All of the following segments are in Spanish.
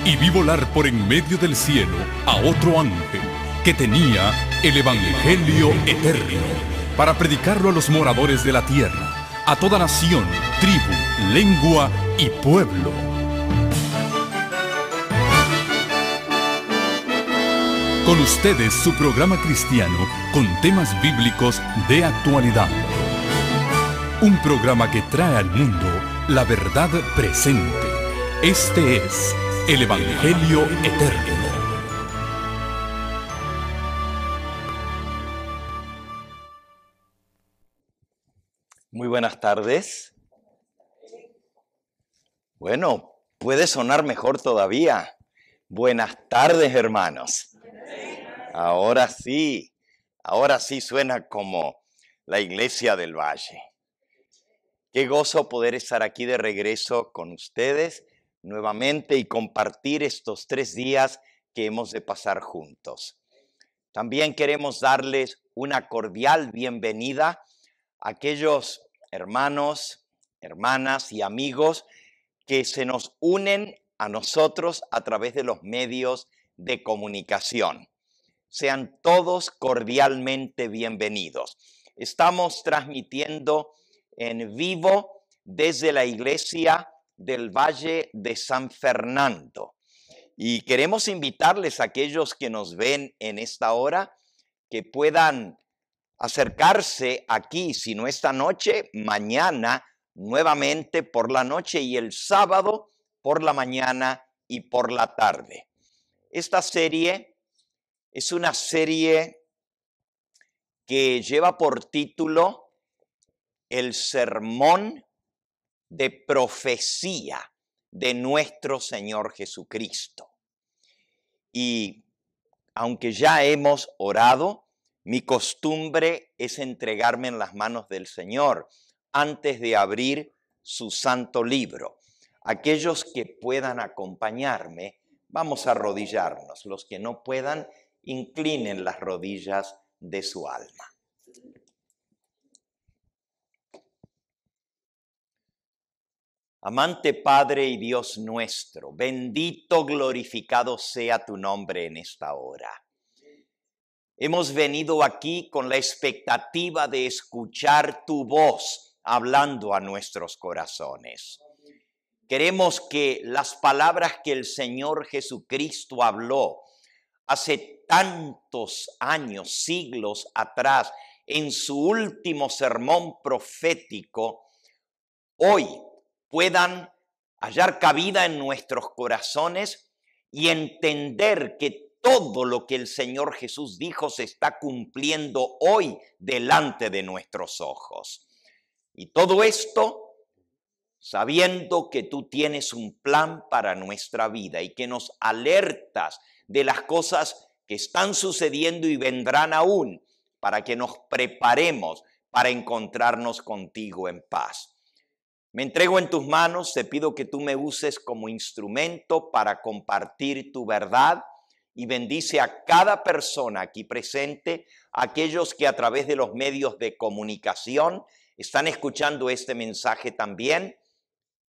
y vi volar por en medio del cielo a otro ángel que tenía el Evangelio eterno para predicarlo a los moradores de la tierra, a toda nación, tribu, lengua y pueblo. Con ustedes su programa cristiano con temas bíblicos de actualidad. Un programa que trae al mundo la verdad presente. Este es el Evangelio eterno. Muy buenas tardes. Bueno, puede sonar mejor todavía. Buenas tardes, hermanos. Ahora sí suena como la iglesia del Valle. Qué gozo poder estar aquí de regreso con ustedes nuevamente y compartir estos 3 días que hemos de pasar juntos. También queremos darles una cordial bienvenida a aquellos hermanos, hermanas y amigos que se nos unen a nosotros a través de los medios de comunicación. Sean todos cordialmente bienvenidos. Estamos transmitiendo en vivo desde la iglesia del Valle de San Fernando. Y queremos invitarles a aquellos que nos ven en esta hora que puedan acercarse aquí, si no esta noche, mañana nuevamente por la noche y el sábado por la mañana y por la tarde. Esta serie es una serie que lleva por título El sermón de profecía de nuestro Señor Jesucristo. Y aunque ya hemos orado, mi costumbre es entregarme en las manos del Señor antes de abrir su santo libro. Aquellos que puedan acompañarme, vamos a arrodillarnos. Los que no puedan, inclinen las rodillas de su alma. Amante Padre y Dios nuestro, bendito, glorificado sea tu nombre en esta hora. Hemos venido aquí con la expectativa de escuchar tu voz hablando a nuestros corazones. Queremos que las palabras que el Señor Jesucristo habló hace tantos años, siglos atrás, en su último sermón profético, hoy puedan hallar cabida en nuestros corazones y entender que todo lo que el Señor Jesús dijo se está cumpliendo hoy delante de nuestros ojos. Y todo esto sabiendo que tú tienes un plan para nuestra vida y que nos alertas de las cosas que están sucediendo y vendrán aún para que nos preparemos para encontrarnos contigo en paz. Me entrego en tus manos, te pido que tú me uses como instrumento para compartir tu verdad y bendice a cada persona aquí presente, aquellos que a través de los medios de comunicación están escuchando este mensaje también,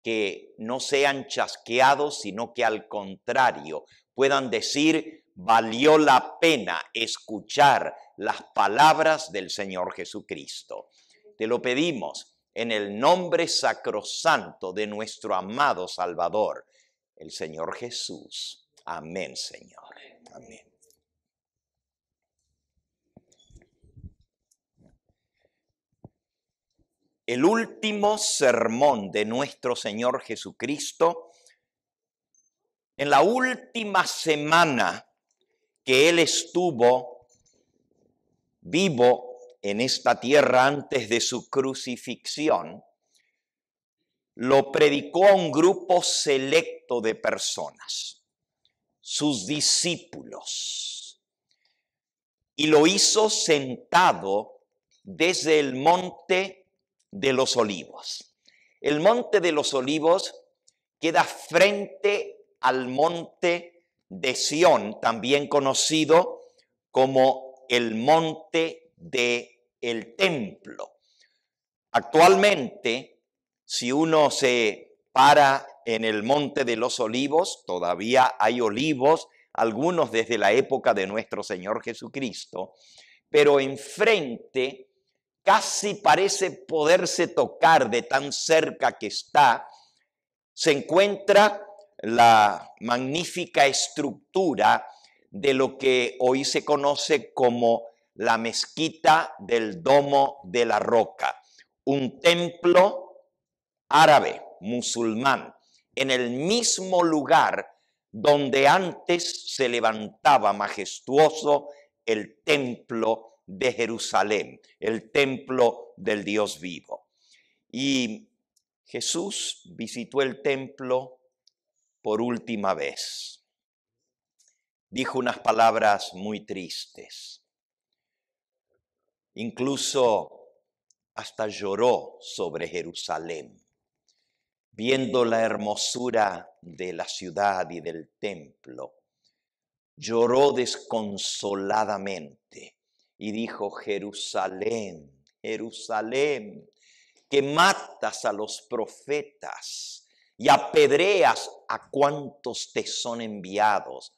que no sean chasqueados, sino que al contrario puedan decir, valió la pena escuchar las palabras del Señor Jesucristo. Te lo pedimos en el nombre sacrosanto de nuestro amado Salvador, el Señor Jesús. Amén, Señor. Amén. El último sermón de nuestro Señor Jesucristo, en la última semana que Él estuvo vivo en esta tierra antes de su crucifixión, lo predicó a un grupo selecto de personas, sus discípulos, y lo hizo sentado desde el monte de los Olivos. El monte de los Olivos queda frente al monte de Sión, también conocido como el monte del templo. Actualmente, si uno se para en el Monte de los Olivos, todavía hay olivos, algunos desde la época de nuestro Señor Jesucristo, pero enfrente casi parece poderse tocar de tan cerca que está, se encuentra la magnífica estructura de lo que hoy se conoce como la mezquita del Domo de la Roca, un templo árabe, musulmán, en el mismo lugar donde antes se levantaba majestuoso el templo de Jerusalén, el templo del Dios vivo. Y Jesús visitó el templo por última vez. Dijo unas palabras muy tristes. Incluso hasta lloró sobre Jerusalén, viendo la hermosura de la ciudad y del templo. Lloró desconsoladamente y dijo: Jerusalén, Jerusalén, que matas a los profetas y apedreas a cuantos te son enviados.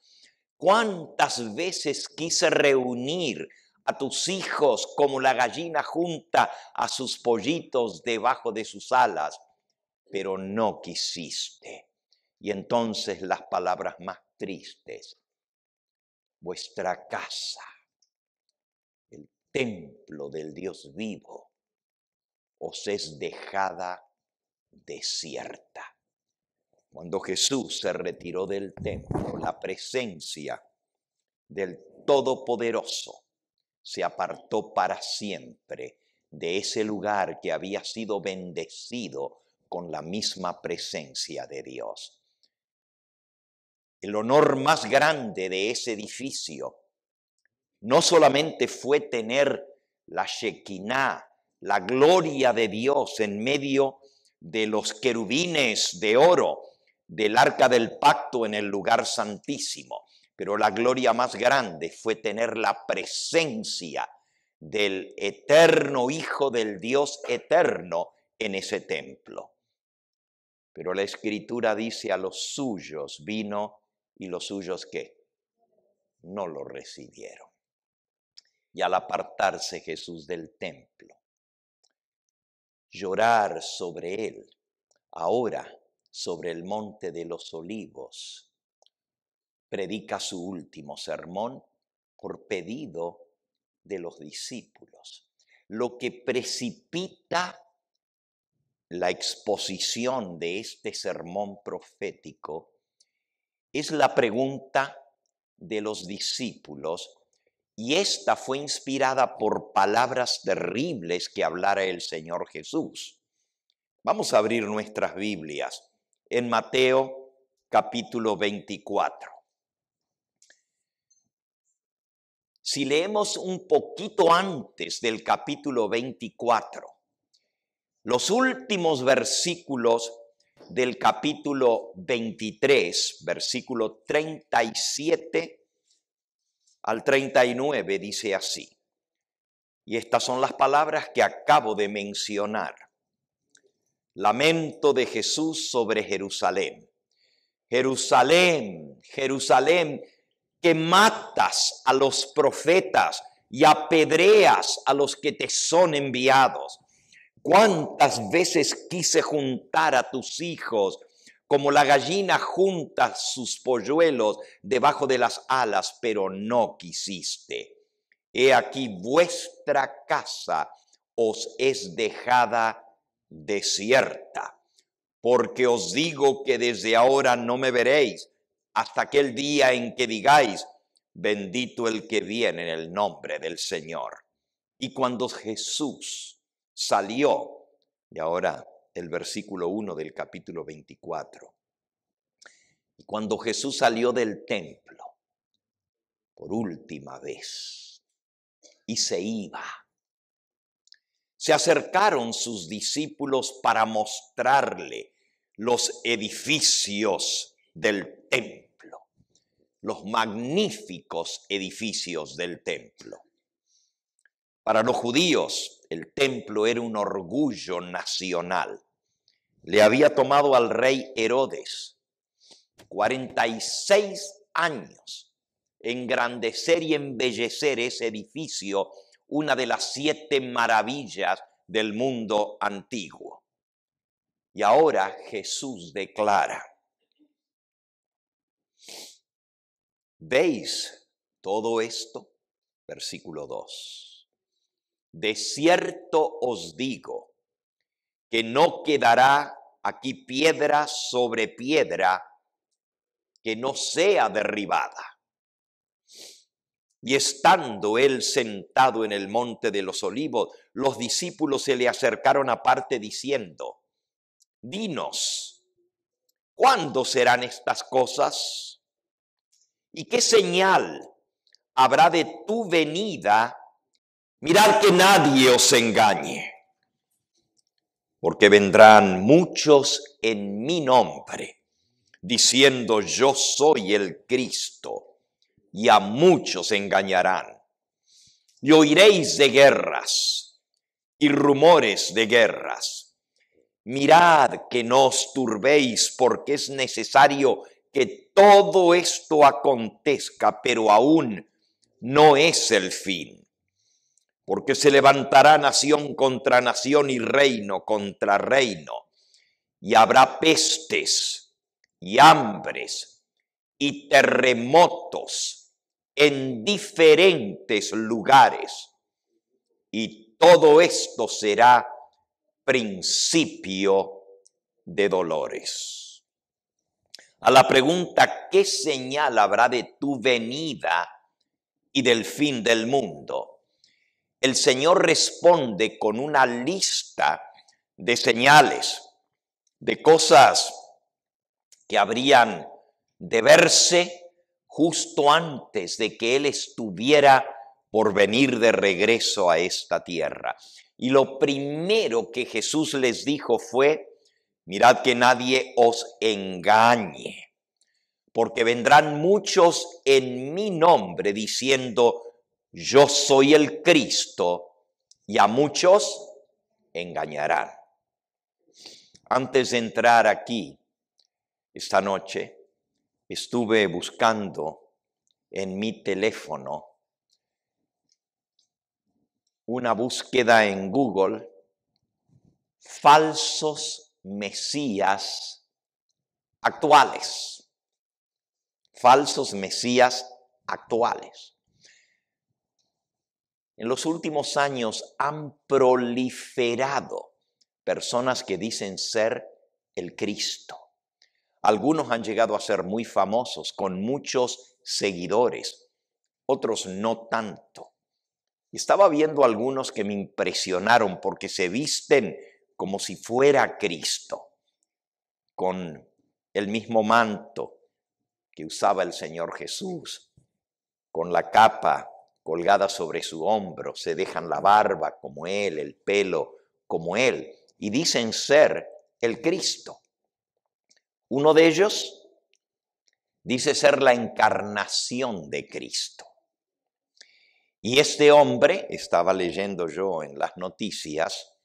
¿Cuántas veces quise reunir a tus hijos como la gallina junta a sus pollitos debajo de sus alas? Pero no quisiste. Y entonces las palabras más tristes: vuestra casa, el templo del Dios vivo, os es dejada desierta. Cuando Jesús se retiró del templo, la presencia del Todopoderoso se apartó para siempre de ese lugar que había sido bendecido con la misma presencia de Dios. El honor más grande de ese edificio no solamente fue tener la Shekinah, la gloria de Dios en medio de los querubines de oro del arca del pacto en el lugar santísimo, pero la gloria más grande fue tener la presencia del eterno Hijo del Dios eterno en ese templo. Pero la Escritura dice: a los suyos vino, y los suyos ¿qué? No lo recibieron. Y al apartarse Jesús del templo, llorar sobre él, ahora sobre el Monte de los Olivos, predica su último sermón por pedido de los discípulos, lo que precipita la exposición de este sermón profético es la pregunta de los discípulos, y esta fue inspirada por palabras terribles que hablara el Señor Jesús. Vamos a abrir nuestras Biblias en Mateo capítulo 24. Si leemos un poquito antes del capítulo 24, los últimos versículos del capítulo 23, versículo 37 al 39, dice así. Y estas son las palabras que acabo de mencionar. Lamento de Jesús sobre Jerusalén. Jerusalén, Jerusalén, que matas a los profetas y apedreas a los que te son enviados. ¿Cuántas veces quise juntar a tus hijos como la gallina junta sus polluelos debajo de las alas, pero no quisiste? He aquí vuestra casa os es dejada desierta, porque os digo que desde ahora no me veréis hasta aquel día en que digáis: bendito el que viene en el nombre del Señor. Y cuando Jesús salió, y ahora el versículo 1 del capítulo 24, y cuando Jesús salió del templo por última vez y se iba, se acercaron sus discípulos para mostrarle los edificios del templo, los magníficos edificios del templo. Para los judíos, el templo era un orgullo nacional. le había tomado al rey Herodes 46 años engrandecer y embellecer ese edificio, una de las 7 maravillas del mundo antiguo. Y ahora Jesús declara: ¿veis todo esto? Versículo 2. De cierto os digo que no quedará aquí piedra sobre piedra que no sea derribada. Y estando él sentado en el monte de los olivos, los discípulos se le acercaron aparte diciendo: dinos, ¿cuándo serán estas cosas? ¿Y qué señal habrá de tu venida? Mirad que nadie os engañe, porque vendrán muchos en mi nombre, diciendo yo soy el Cristo, y a muchos engañarán. Y oiréis de guerras y rumores de guerras. Mirad que no os turbéis, porque es necesario que todo esto acontezca, pero aún no es el fin. Porque se levantará nación contra nación y reino contra reino, y habrá pestes y hambres y terremotos en diferentes lugares, y todo esto será principio de dolores. A la pregunta ¿qué señal habrá de tu venida y del fin del mundo?, el Señor responde con una lista de señales, de cosas que habrían de verse justo antes de que Él estuviera por venir de regreso a esta tierra. Y lo primero que Jesús les dijo fue: mirad que nadie os engañe, porque vendrán muchos en mi nombre diciendo yo soy el Cristo, y a muchos engañarán. Antes de entrar aquí esta noche, estuve buscando en mi teléfono una búsqueda en Google: falsos mesías actuales. Falsos mesías actuales. En los últimos años han proliferado personas que dicen ser el Cristo. Algunos han llegado a ser muy famosos, con muchos seguidores, otros no tanto. Estaba viendo algunos que me impresionaron porque se visten como si fuera Cristo, con el mismo manto que usaba el Señor Jesús, con la capa colgada sobre su hombro, se dejan la barba como Él, el pelo como Él, y dicen ser el Cristo. Uno de ellos dice ser la encarnación de Cristo. Y este hombre, estaba leyendo yo en las noticias,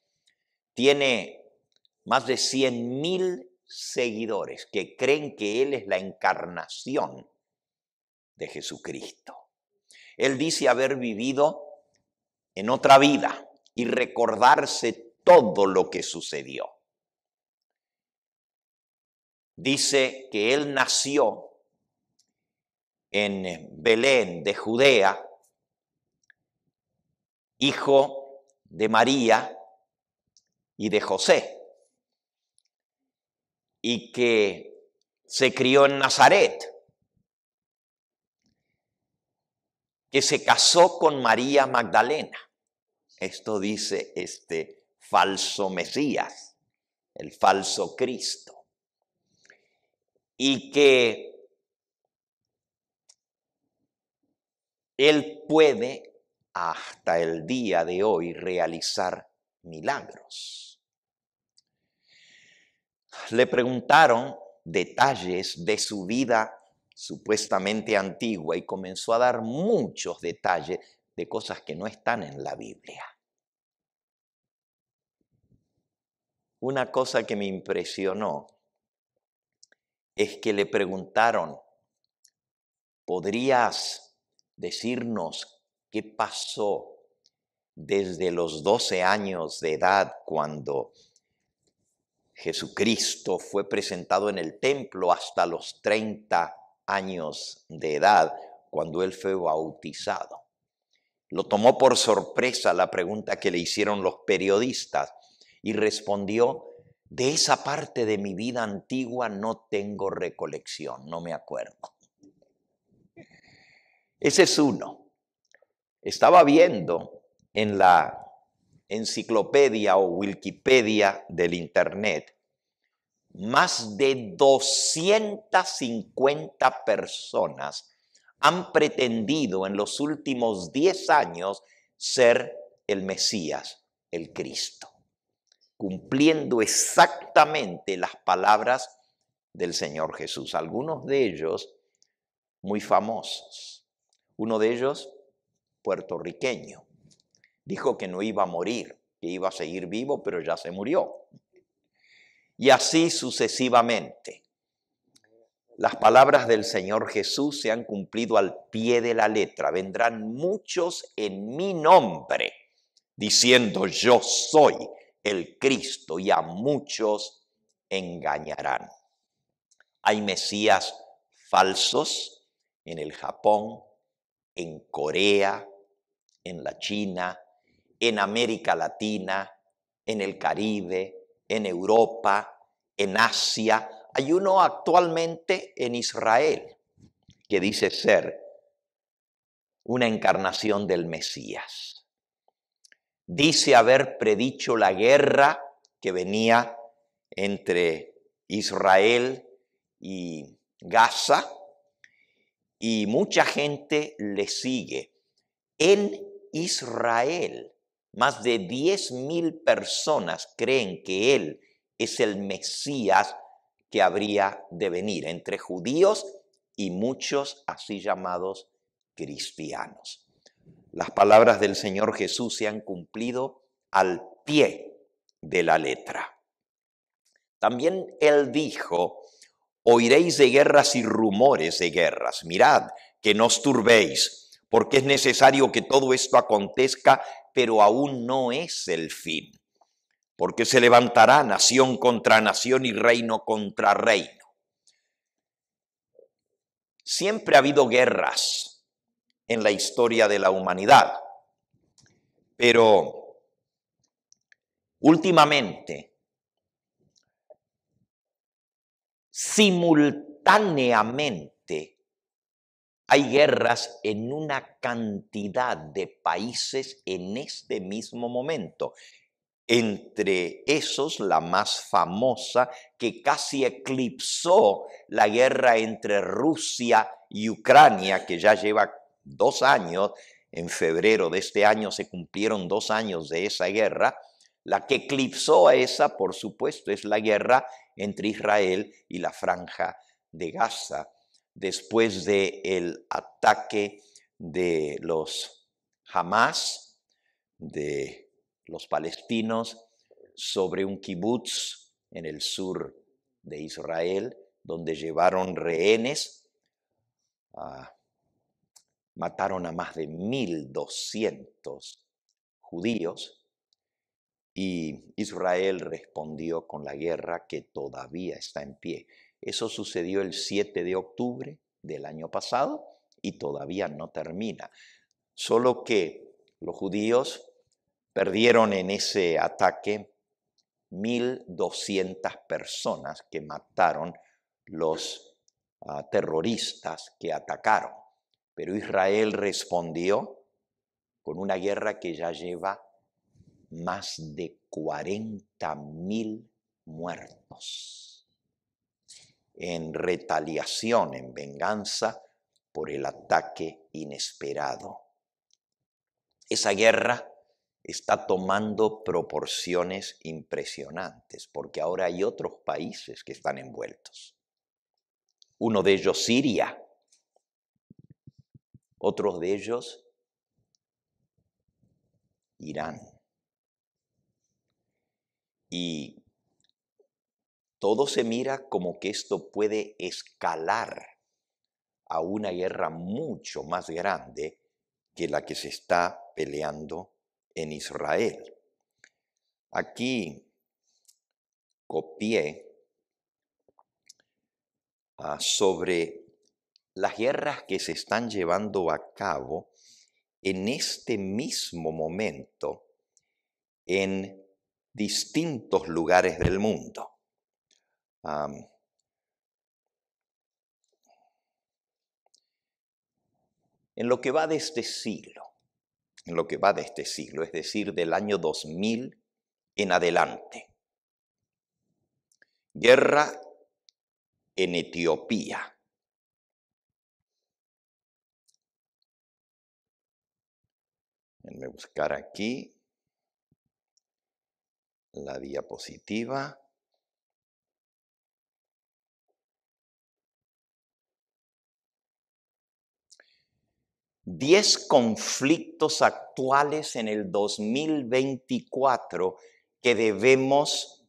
tiene más de 100,000 seguidores que creen que Él es la encarnación de Jesucristo. Él dice haber vivido en otra vida y recordarse todo lo que sucedió. Dice que Él nació en Belén de Judea, hijo de María y de José, y que se crió en Nazaret, que se casó con María Magdalena. Esto dice este falso Mesías, el falso Cristo. Y que Él puede hasta el día de hoy realizar milagros. Le preguntaron detalles de su vida supuestamente antigua y comenzó a dar muchos detalles de cosas que no están en la Biblia. una cosa que me impresionó es que le preguntaron, ¿podrías decirnos qué pasó desde los 12 años de edad cuando Jesucristo fue presentado en el templo hasta los 30 años de edad cuando él fue bautizado? Lo tomó por sorpresa la pregunta que le hicieron los periodistas y respondió, de esa parte de mi vida antigua no tengo recolección, no me acuerdo. Ese es uno. Estaba viendo en la enciclopedia o Wikipedia del Internet, más de 250 personas han pretendido en los últimos 10 años ser el Mesías, el Cristo, cumpliendo exactamente las palabras del Señor Jesús. Algunos de ellos muy famosos. Uno de ellos, puertorriqueño, dijo que no iba a morir, que iba a seguir vivo, pero ya se murió. Y así sucesivamente. Las palabras del Señor Jesús se han cumplido al pie de la letra. Vendrán muchos en mi nombre, diciendo yo soy el Cristo, y a muchos engañarán. Hay mesías falsos en el Japón, en Corea, en la China, en América Latina, en el Caribe, en Europa, en Asia. Hay uno actualmente en Israel que dice ser una encarnación del Mesías. Dice haber predicho la guerra que venía entre Israel y Gaza, y mucha gente le sigue. En Israel, más de 10,000 personas creen que él es el Mesías que habría de venir, entre judíos y muchos así llamados cristianos. Las palabras del Señor Jesús se han cumplido al pie de la letra. También él dijo, oiréis de guerras y rumores de guerras. Mirad, que no os turbéis, porque es necesario que todo esto acontezca, pero aún no es el fin. Porque se levantará nación contra nación y reino contra reino. Siempre ha habido guerras en la historia de la humanidad, pero últimamente, simultáneamente, hay guerras en una cantidad de países en este mismo momento. Entre esos, la más famosa, que casi eclipsó la guerra entre Rusia y Ucrania, que ya lleva 2 años, en febrero de este año se cumplieron 2 años de esa guerra. La que eclipsó a esa, por supuesto, es la guerra entre Israel y la Franja de Gaza, después del ataque de los Hamas, de los palestinos, sobre un kibutz en el sur de Israel, donde llevaron rehenes, mataron a más de 1,200 judíos, y Israel respondió con la guerra que todavía está en pie. Eso sucedió el 7 de octubre del año pasado y todavía no termina. Solo que los judíos perdieron en ese ataque 1,200 personas que mataron los terroristas que atacaron. Pero Israel respondió con una guerra que ya lleva más de 40,000 muertos en retaliación, en venganza por el ataque inesperado. Esa guerra está tomando proporciones impresionantes, porque ahora hay otros países que están envueltos. Uno de ellos, Siria. Otros de ellos, Irán. Y todo se mira como que esto puede escalar a una guerra mucho más grande que la que se está peleando en Israel. Aquí copié sobre las guerras que se están llevando a cabo en este mismo momento en distintos lugares del mundo. En lo que va de este siglo, es decir, del año 2000 en adelante. Guerra en Etiopía. Déjenme buscar aquí la diapositiva. $10 conflictos actuales en el 2024 que debemos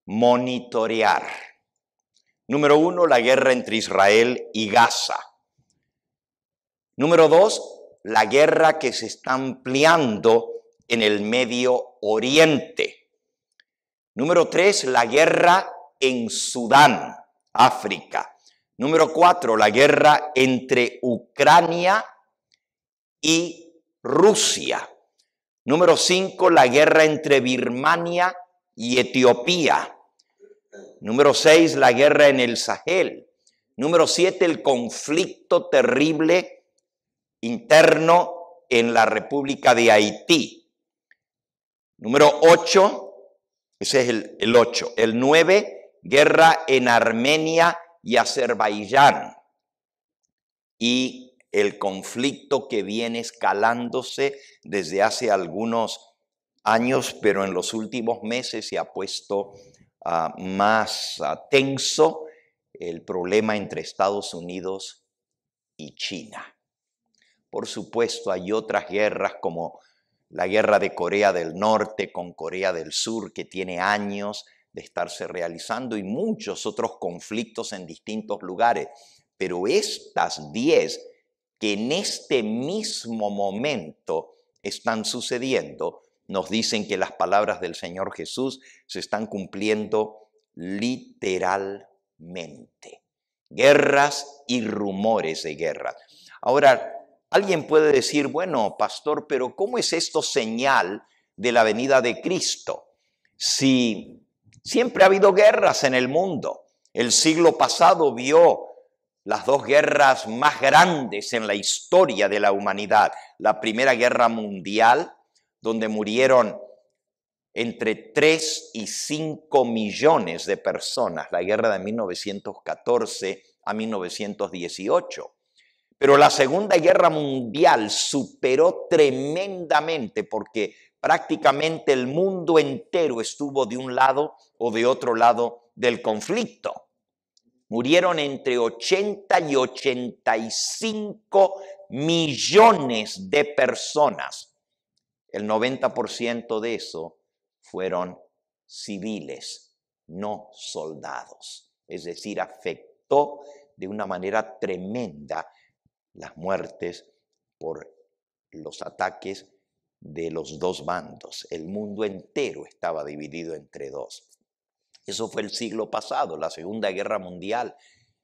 monitorear. Número 1, la guerra entre Israel y Gaza. Número 2, la guerra que se está ampliando en el Medio Oriente. Número 3, la guerra en Sudán, África. Número 4, la guerra entre Ucrania y Rusia. Número 5, la guerra entre Birmania y Etiopía. Número 6, la guerra en el Sahel. Número 7, el conflicto terrible interno en la República de Haití. Número 8, ese es el 8. El 9, guerra en Armenia y Azerbaiyán. Y el conflicto que viene escalándose desde hace algunos años, pero en los últimos meses se ha puesto más tenso, el problema entre Estados Unidos y China. Por supuesto, hay otras guerras como la guerra de Corea del Norte con Corea del Sur, que tiene años de estarse realizando, y muchos otros conflictos en distintos lugares. Pero estas 10 que en este mismo momento están sucediendo, nos dicen que las palabras del Señor Jesús se están cumpliendo literalmente. Guerras y rumores de guerra. Ahora, alguien puede decir, bueno, pastor, pero ¿cómo es esto señal de la venida de Cristo? Si siempre ha habido guerras en el mundo. El siglo pasado vio las 2 guerras más grandes en la historia de la humanidad. La Primera Guerra Mundial, donde murieron entre 3 y 5 millones de personas. La guerra de 1914 a 1918. Pero la Segunda Guerra Mundial superó tremendamente porque prácticamente el mundo entero estuvo de un lado o de otro lado del conflicto. Murieron entre 80 y 85 millones de personas. El 90% de eso fueron civiles, no soldados. Es decir, afectó de una manera tremenda las muertes por los ataques de los 2 bandos. El mundo entero estaba dividido entre 2. Eso fue el siglo pasado, la Segunda Guerra Mundial,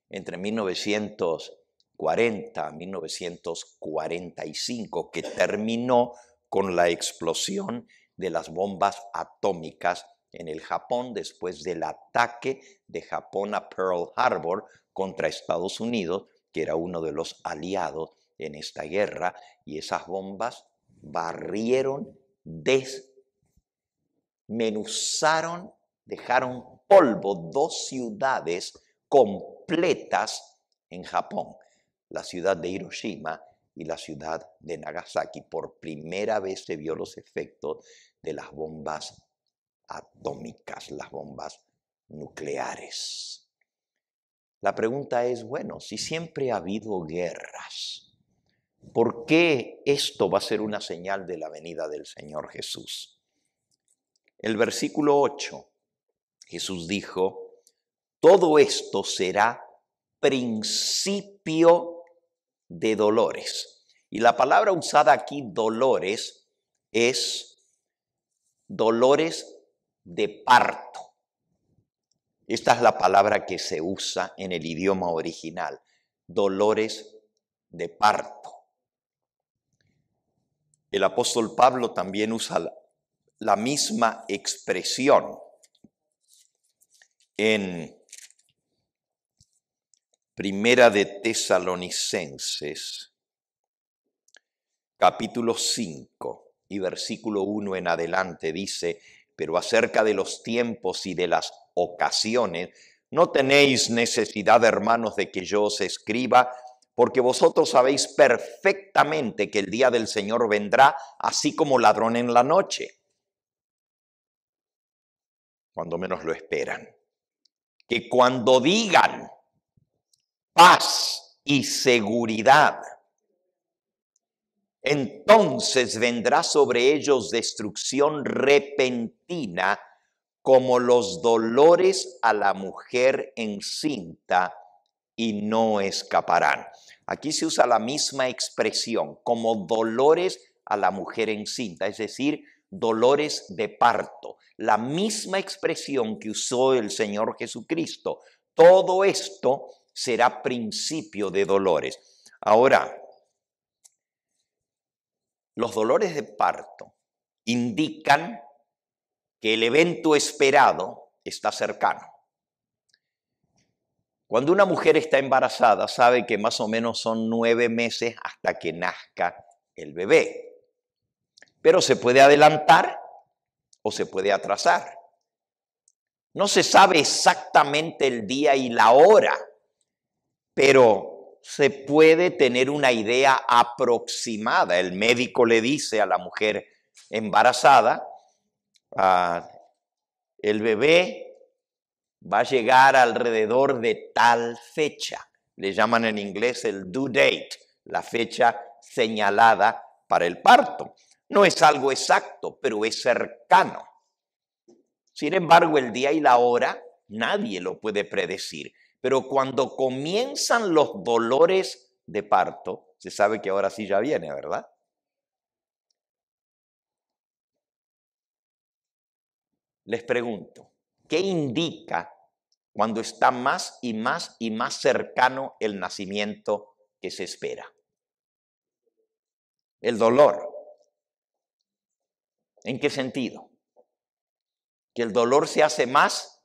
entre 1940 a 1945, que terminó con la explosión de las bombas atómicas en el Japón después del ataque de Japón a Pearl Harbor contra Estados Unidos, que era uno de los aliados en esta guerra, y esas bombas barrieron, desmenuzaron, dejaron polvo 2 ciudades completas en Japón, la ciudad de Hiroshima y la ciudad de Nagasaki. Por primera vez se vio los efectos de las bombas atómicas, las bombas nucleares. La pregunta es, bueno, si siempre ha habido guerras, ¿por qué esto va a ser una señal de la venida del Señor Jesús? El versículo 8, Jesús dijo, todo esto será principio de dolores. Y la palabra usada aquí, dolores, es dolores de parto. Esta es la palabra que se usa en el idioma original, dolores de parto. El apóstol Pablo también usa la misma expresión en Primera de Tesalonicenses, capítulo 5 y versículo 1 en adelante dice: pero acerca de los tiempos y de las ocasiones, no tenéis necesidad, hermanos, de que yo os escriba, porque vosotros sabéis perfectamente que el día del Señor vendrá así como ladrón en la noche, cuando menos lo esperan. Que cuando digan paz y seguridad, entonces vendrá sobre ellos destrucción repentina, como los dolores a la mujer encinta, y no escaparán. Aquí se usa la misma expresión, como dolores a la mujer encinta, es decir, dolores de parto. La misma expresión que usó el Señor Jesucristo. Todo esto será principio de dolores. Ahora, los dolores de parto indican que el evento esperado está cercano. Cuando una mujer está embarazada, sabe que más o menos son 9 meses hasta que nazca el bebé. Pero se puede adelantar o se puede atrasar. No se sabe exactamente el día y la hora, pero se puede tener una idea aproximada. El médico le dice a la mujer embarazada: el bebé va a llegar alrededor de tal fecha. Le llaman en inglés el due date, la fecha señalada para el parto. No es algo exacto, pero es cercano. Sin embargo, el día y la hora nadie lo puede predecir. Pero cuando comienzan los dolores de parto, se sabe que ahora sí ya viene, ¿verdad? Les pregunto, ¿qué indica cuando está más y más y más cercano el nacimiento que se espera? El dolor. ¿En qué sentido? Que el dolor se hace más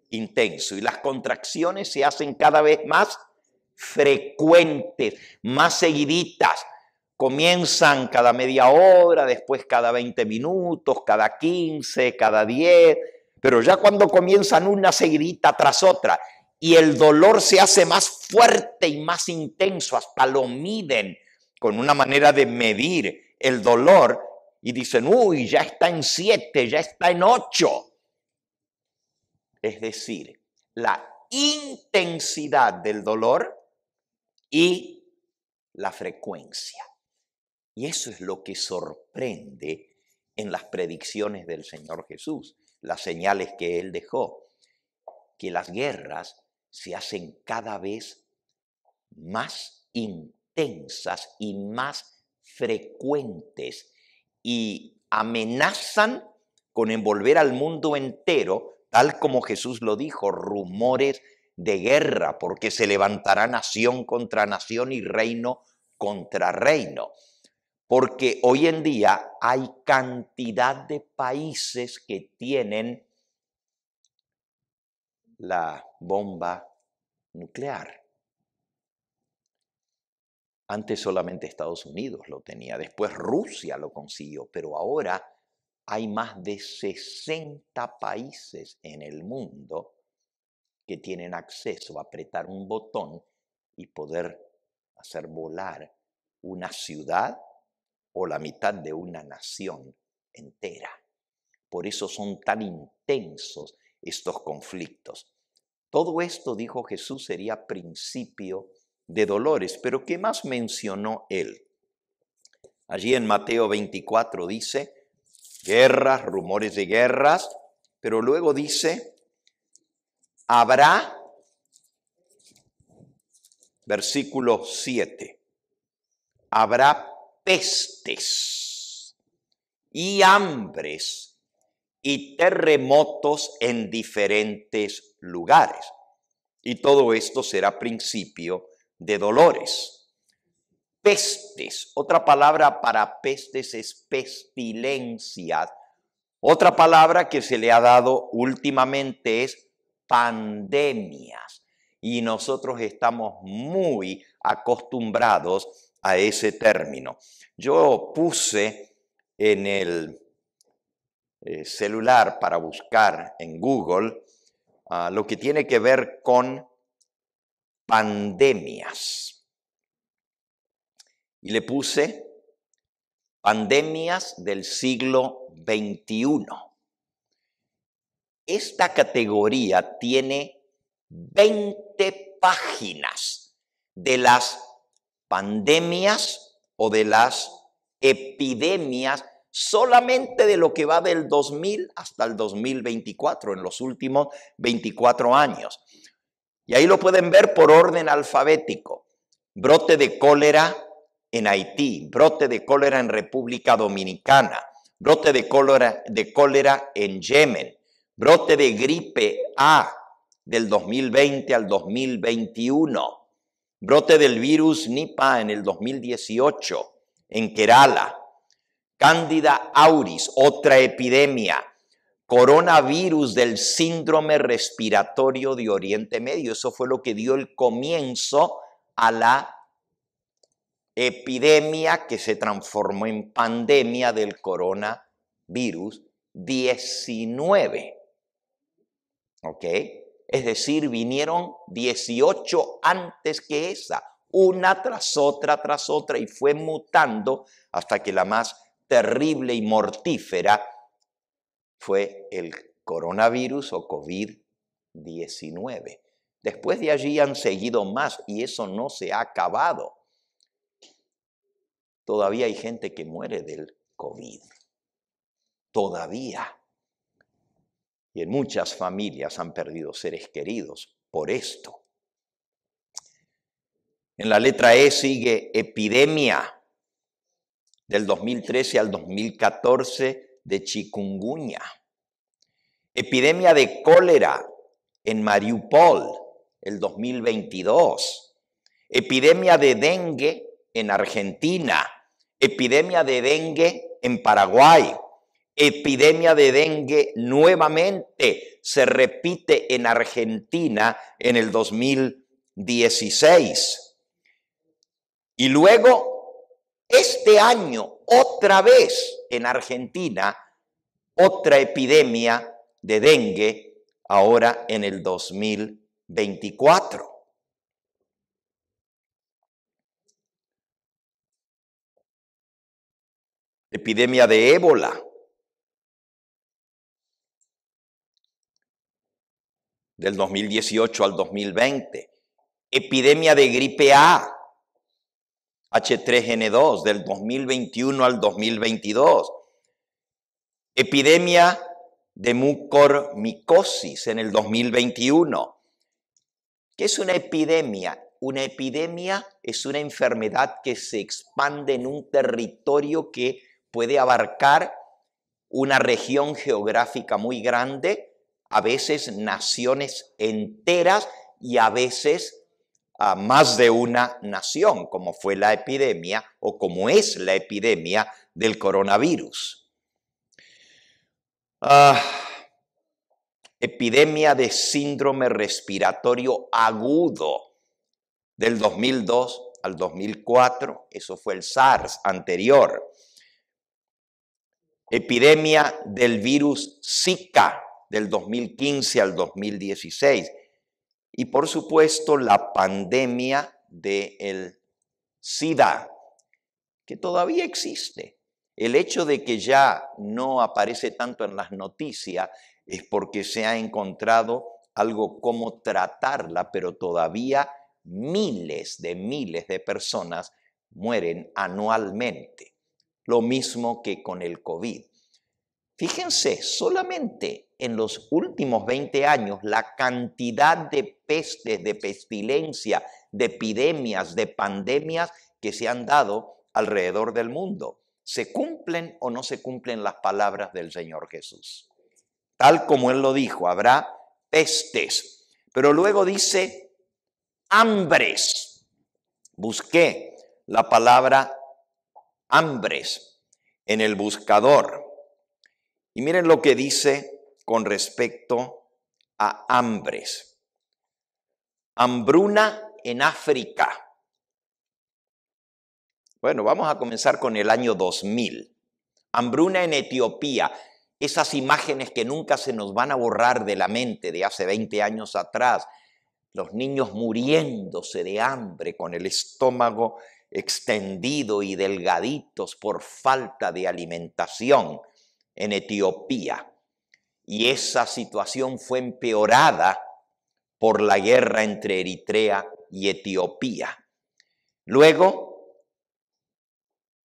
intenso y las contracciones se hacen cada vez más frecuentes, más seguiditas. Comienzan cada media hora, después cada 20 minutos, cada 15, cada 10, pero ya cuando comienzan una seguidita tras otra y el dolor se hace más fuerte y más intenso, hasta lo miden con una manera de medir el dolor y dicen: uy, ya está en 7, ya está en 8. Es decir, la intensidad del dolor y la frecuencia. Y eso es lo que sorprende en las predicciones del Señor Jesús, las señales que Él dejó, que las guerras se hacen cada vez más intensas y más frecuentes y amenazan con envolver al mundo entero, tal como Jesús lo dijo, rumores de guerra, porque se levantará nación contra nación y reino contra reino. Porque hoy en día hay cantidad de países que tienen la bomba nuclear. Antes solamente Estados Unidos lo tenía, después Rusia lo consiguió, pero ahora hay más de 60 países en el mundo que tienen acceso a apretar un botón y poder hacer volar una ciudad o la mitad de una nación entera. Por eso son tan intensos estos conflictos. Todo esto, dijo Jesús, sería principio de dolores. Pero ¿qué más mencionó él? Allí en Mateo 24 dice: guerras, rumores de guerras, pero luego dice: habrá, versículo 7, habrá pestes y hambres y terremotos en diferentes lugares. Y todo esto será principio de dolores. Pestes, otra palabra para pestes es pestilencia. Otra palabra que se le ha dado últimamente es pandemias. Y nosotros estamos muy acostumbrados a ese término. Yo puse en el celular para buscar en Google lo que tiene que ver con pandemias. Y le puse pandemias del siglo XXI. Esta categoría tiene 20 páginas de las pandemias o de las epidemias solamente de lo que va del 2000 hasta el 2024, en los últimos 24 años. Y ahí lo pueden ver por orden alfabético. Brote de cólera en Haití, brote de cólera en República Dominicana, brote de cólera en Yemen, brote de gripe A del 2020 al 2021, brote del virus Nipah en el 2018 en Kerala, Cándida auris, otra epidemia, coronavirus del síndrome respiratorio de Oriente Medio. Eso fue lo que dio el comienzo a la epidemia que se transformó en pandemia del coronavirus 19. ¿Ok? Es decir, vinieron 18 antes que esa, una tras otra, y fue mutando hasta que la más terrible y mortífera fue el coronavirus o COVID-19. Después de allí han seguido más y eso no se ha acabado. Todavía hay gente que muere del COVID. Todavía. Y en muchas familias han perdido seres queridos por esto. En la letra E sigue epidemia del 2013 al 2014 de chikungunya. Epidemia de cólera en Mariupol el 2022. Epidemia de dengue en Argentina. Epidemia de dengue en Paraguay. Epidemia de dengue nuevamente se repite en Argentina en el 2016. Y luego, este año, otra vez en Argentina, otra epidemia de dengue, ahora en el 2024. Epidemia de ébola. Del 2018 al 2020. Epidemia de gripe A, H3N2, del 2021 al 2022. Epidemia de mucormicosis en el 2021. ¿Qué es una epidemia? Una epidemia es una enfermedad que se expande en un territorio que puede abarcar una región geográfica muy grande, a veces naciones enteras y a veces más de una nación, como fue la epidemia o como es la epidemia del coronavirus. Epidemia de síndrome respiratorio agudo del 2002 al 2004, eso fue el SARS anterior. Epidemia del virus Zika del 2015 al 2016. Y por supuesto la pandemia del SIDA, que todavía existe. El hecho de que ya no aparece tanto en las noticias es porque se ha encontrado algo como tratarla, pero todavía miles de personas mueren anualmente. Lo mismo que con el COVID. Fíjense, solamente en los últimos 20 años, la cantidad de pestes, de pestilencia, de epidemias, de pandemias que se han dado alrededor del mundo. ¿Se cumplen o no se cumplen las palabras del Señor Jesús? Tal como Él lo dijo, habrá pestes. Pero luego dice hambres. Busqué la palabra hambres en el buscador. Y miren lo que dice con respecto a hambres. Hambruna en África. Bueno, vamos a comenzar con el año 2000. Hambruna en Etiopía. Esas imágenes que nunca se nos van a borrar de la mente de hace 20 años atrás. Los niños muriéndose de hambre con el estómago extendido y delgaditos por falta de alimentación en Etiopía. Y esa situación fue empeorada por la guerra entre Eritrea y Etiopía. Luego,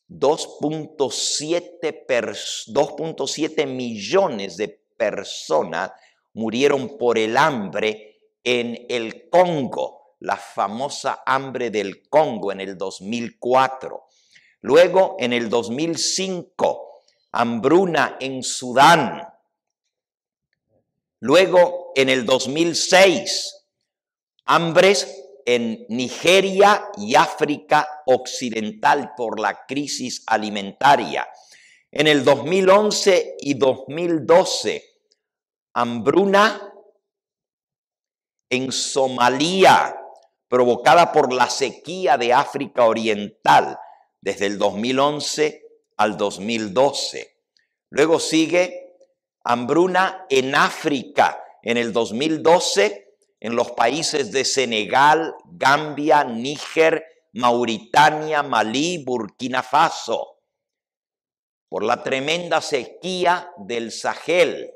2.7 millones de personas murieron por el hambre en el Congo, la famosa hambre del Congo en el 2004. Luego, en el 2005, hambruna en Sudán. Luego, en el 2006, hambres en Nigeria y África Occidental por la crisis alimentaria. En el 2011 y 2012, hambruna en Somalia, provocada por la sequía de África Oriental, desde el 2011 al 2012. Luego sigue hambruna en África, en el 2012, en los países de Senegal, Gambia, Níger, Mauritania, Malí, Burkina Faso, por la tremenda sequía del Sahel.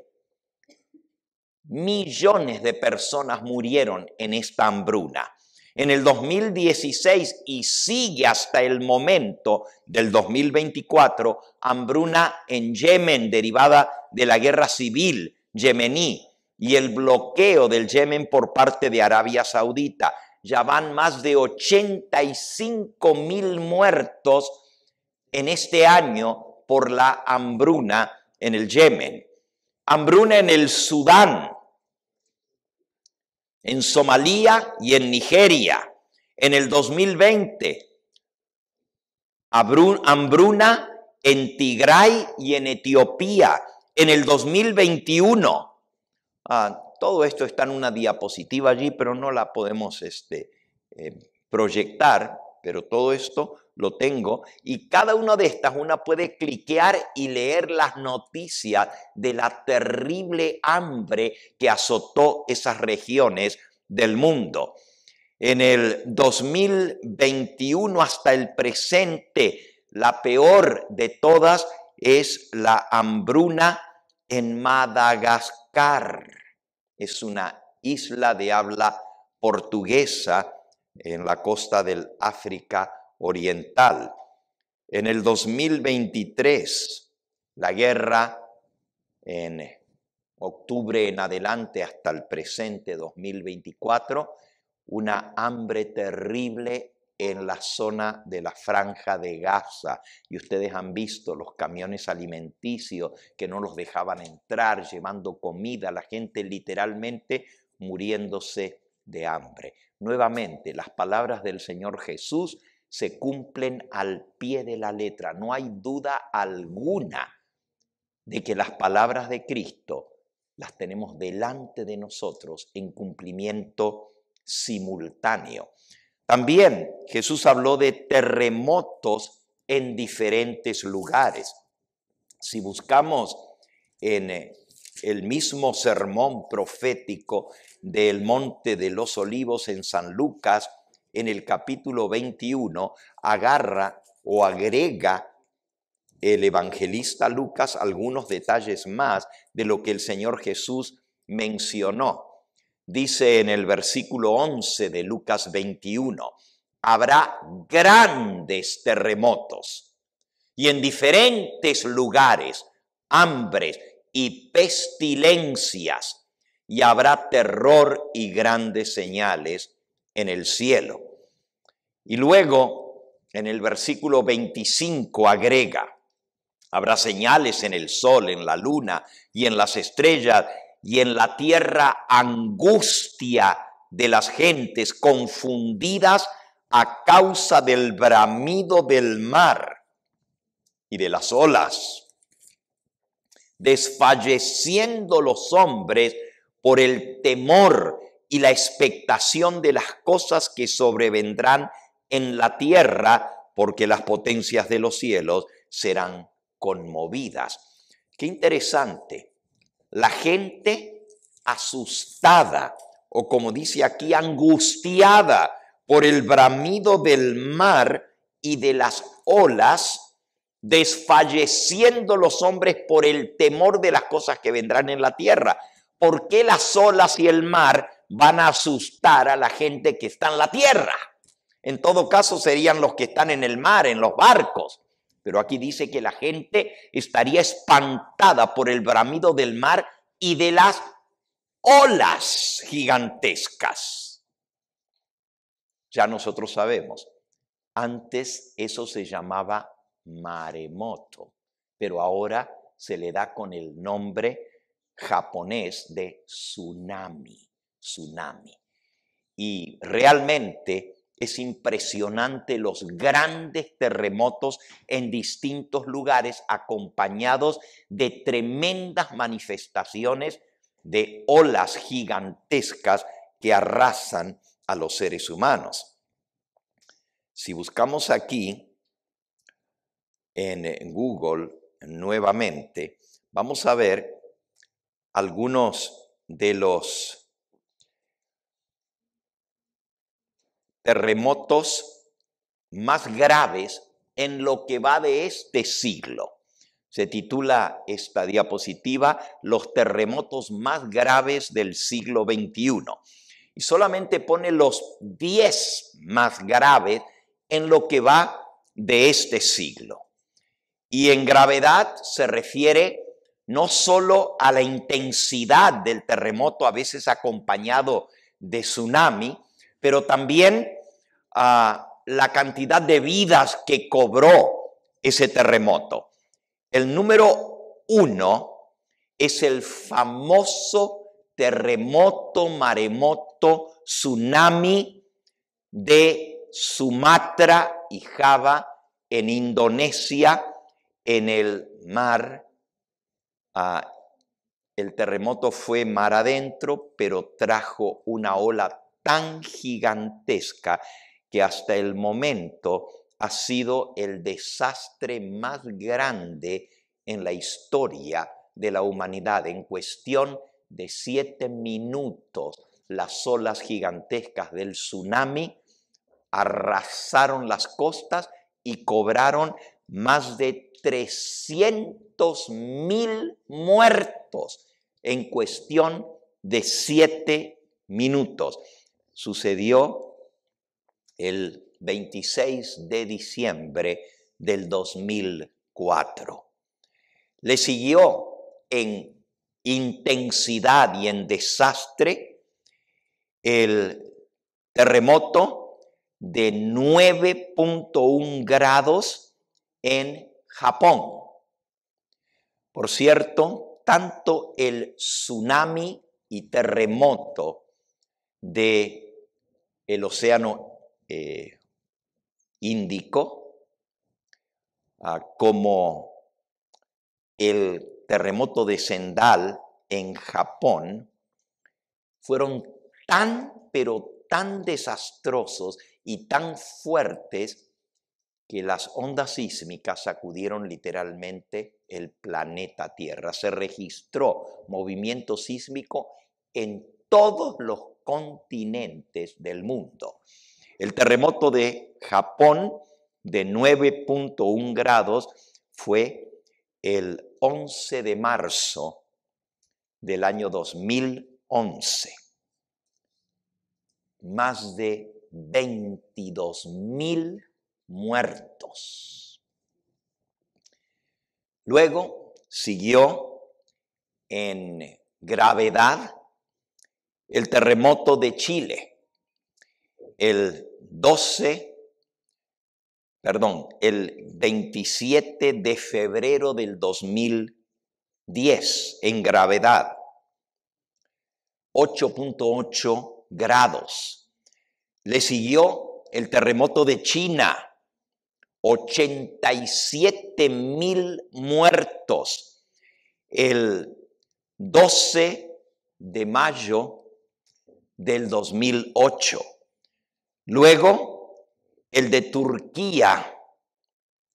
Millones de personas murieron en esta hambruna. En el 2016 y sigue hasta el momento del 2024, hambruna en Yemen derivada de la guerra civil yemení y el bloqueo del Yemen por parte de Arabia Saudita. Ya van más de 85,000 muertos en este año por la hambruna en el Yemen. Hambruna en el Sudán, en Somalia y en Nigeria. En el 2020, hambruna en Tigray y en Etiopía. En el 2021, todo esto está en una diapositiva allí, pero no la podemos proyectar, pero todo esto lo tengo. Y cada una de estas, una puede cliquear y leer las noticias de la terrible hambre que azotó esas regiones del mundo. En el 2021 hasta el presente, la peor de todas es la hambruna en Madagascar. Es una isla de habla portuguesa en la costa del África Oriental. En el 2023, la guerra en octubre en adelante hasta el presente 2024, una hambre terrible en la zona de la Franja de Gaza. Y ustedes han visto los camiones alimenticios que no los dejaban entrar, llevando comida, la gente literalmente muriéndose de hambre. Nuevamente, las palabras del Señor Jesús se cumplen al pie de la letra. No hay duda alguna de que las palabras de Cristo las tenemos delante de nosotros en cumplimiento simultáneo. También Jesús habló de terremotos en diferentes lugares. Si buscamos en el mismo sermón profético del Monte de los Olivos en San Lucas, en el capítulo 21, agarra o agrega el evangelista Lucas algunos detalles más de lo que el Señor Jesús mencionó. Dice en el versículo 11 de Lucas 21, habrá grandes terremotos y en diferentes lugares, hambres y pestilencias, y habrá terror y grandes señales en el cielo. Y luego, en el versículo 25 agrega, habrá señales en el sol, en la luna y en las estrellas, y en la tierra angustia de las gentes confundidas a causa del bramido del mar y de las olas, desfalleciendo los hombres por el temor y la expectación de las cosas que sobrevendrán en la tierra, porque las potencias de los cielos serán conmovidas. Qué interesante. La gente asustada, o como dice aquí, angustiada por el bramido del mar y de las olas, desfalleciendo los hombres por el temor de las cosas que vendrán en la tierra. ¿Por qué las olas y el mar van a asustar a la gente que está en la tierra? En todo caso serían los que están en el mar, en los barcos. Pero aquí dice que la gente estaría espantada por el bramido del mar y de las olas gigantescas. Ya nosotros sabemos, antes eso se llamaba maremoto, pero ahora se le da con el nombre japonés de tsunami. Y realmente es impresionante los grandes terremotos en distintos lugares, acompañados de tremendas manifestaciones de olas gigantescas que arrasan a los seres humanos. Si buscamos aquí en Google nuevamente, vamos a ver algunos de los terremotos más graves en lo que va de este siglo. Se titula esta diapositiva Los terremotos más graves del siglo XXI. Y solamente pone los 10 más graves en lo que va de este siglo. Y en gravedad se refiere no solo a la intensidad del terremoto, a veces acompañado de tsunami, pero también a la cantidad de vidas que cobró ese terremoto. El número 1 es el famoso terremoto, maremoto, tsunami de Sumatra y Java en Indonesia, en el mar. El terremoto fue mar adentro, pero trajo una ola tan gigantesca que hasta el momento ha sido el desastre más grande en la historia de la humanidad. En cuestión de 7 minutos, las olas gigantescas del tsunami arrasaron las costas y cobraron más de 300,000 muertos en cuestión de 7 minutos. Sucedió el 26 de diciembre del 2004. Le siguió en intensidad y en desastre el terremoto de 9.1 grados en Japón. Por cierto, tanto el tsunami y terremoto del océano Índico, como el terremoto de Sendai en Japón, fueron pero tan desastrosos y tan fuertes que las ondas sísmicas sacudieron literalmente el planeta Tierra. Se registró movimiento sísmico en todos los continentes del mundo. El terremoto de Japón de 9.1 grados fue el 11 de marzo del año 2011. Más de 22,000 muertos. Luego siguió en gravedad el terremoto de Chile, el 27 de febrero del 2010, en gravedad, 8.8 grados. Le siguió el terremoto de China, 87,000 muertos, el 12 de mayo del 2008. Luego, el de Turquía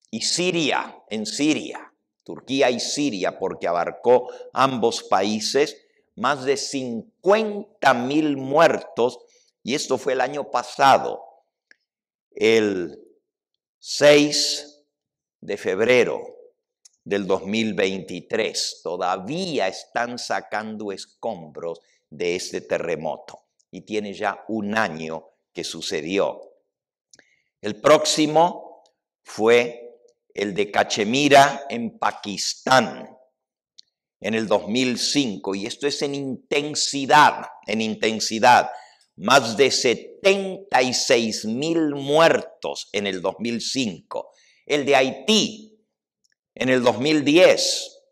y Siria, en Siria, Turquía y Siria, porque abarcó ambos países, más de 50,000 muertos, y esto fue el año pasado, el 6 de febrero del 2023. Todavía están sacando escombros de este terremoto y tiene ya un año que sucedió. El próximo fue el de Cachemira en Pakistán en el 2005, y esto es en intensidad, más de 76,000 muertos en el 2005. El de Haití en el 2010,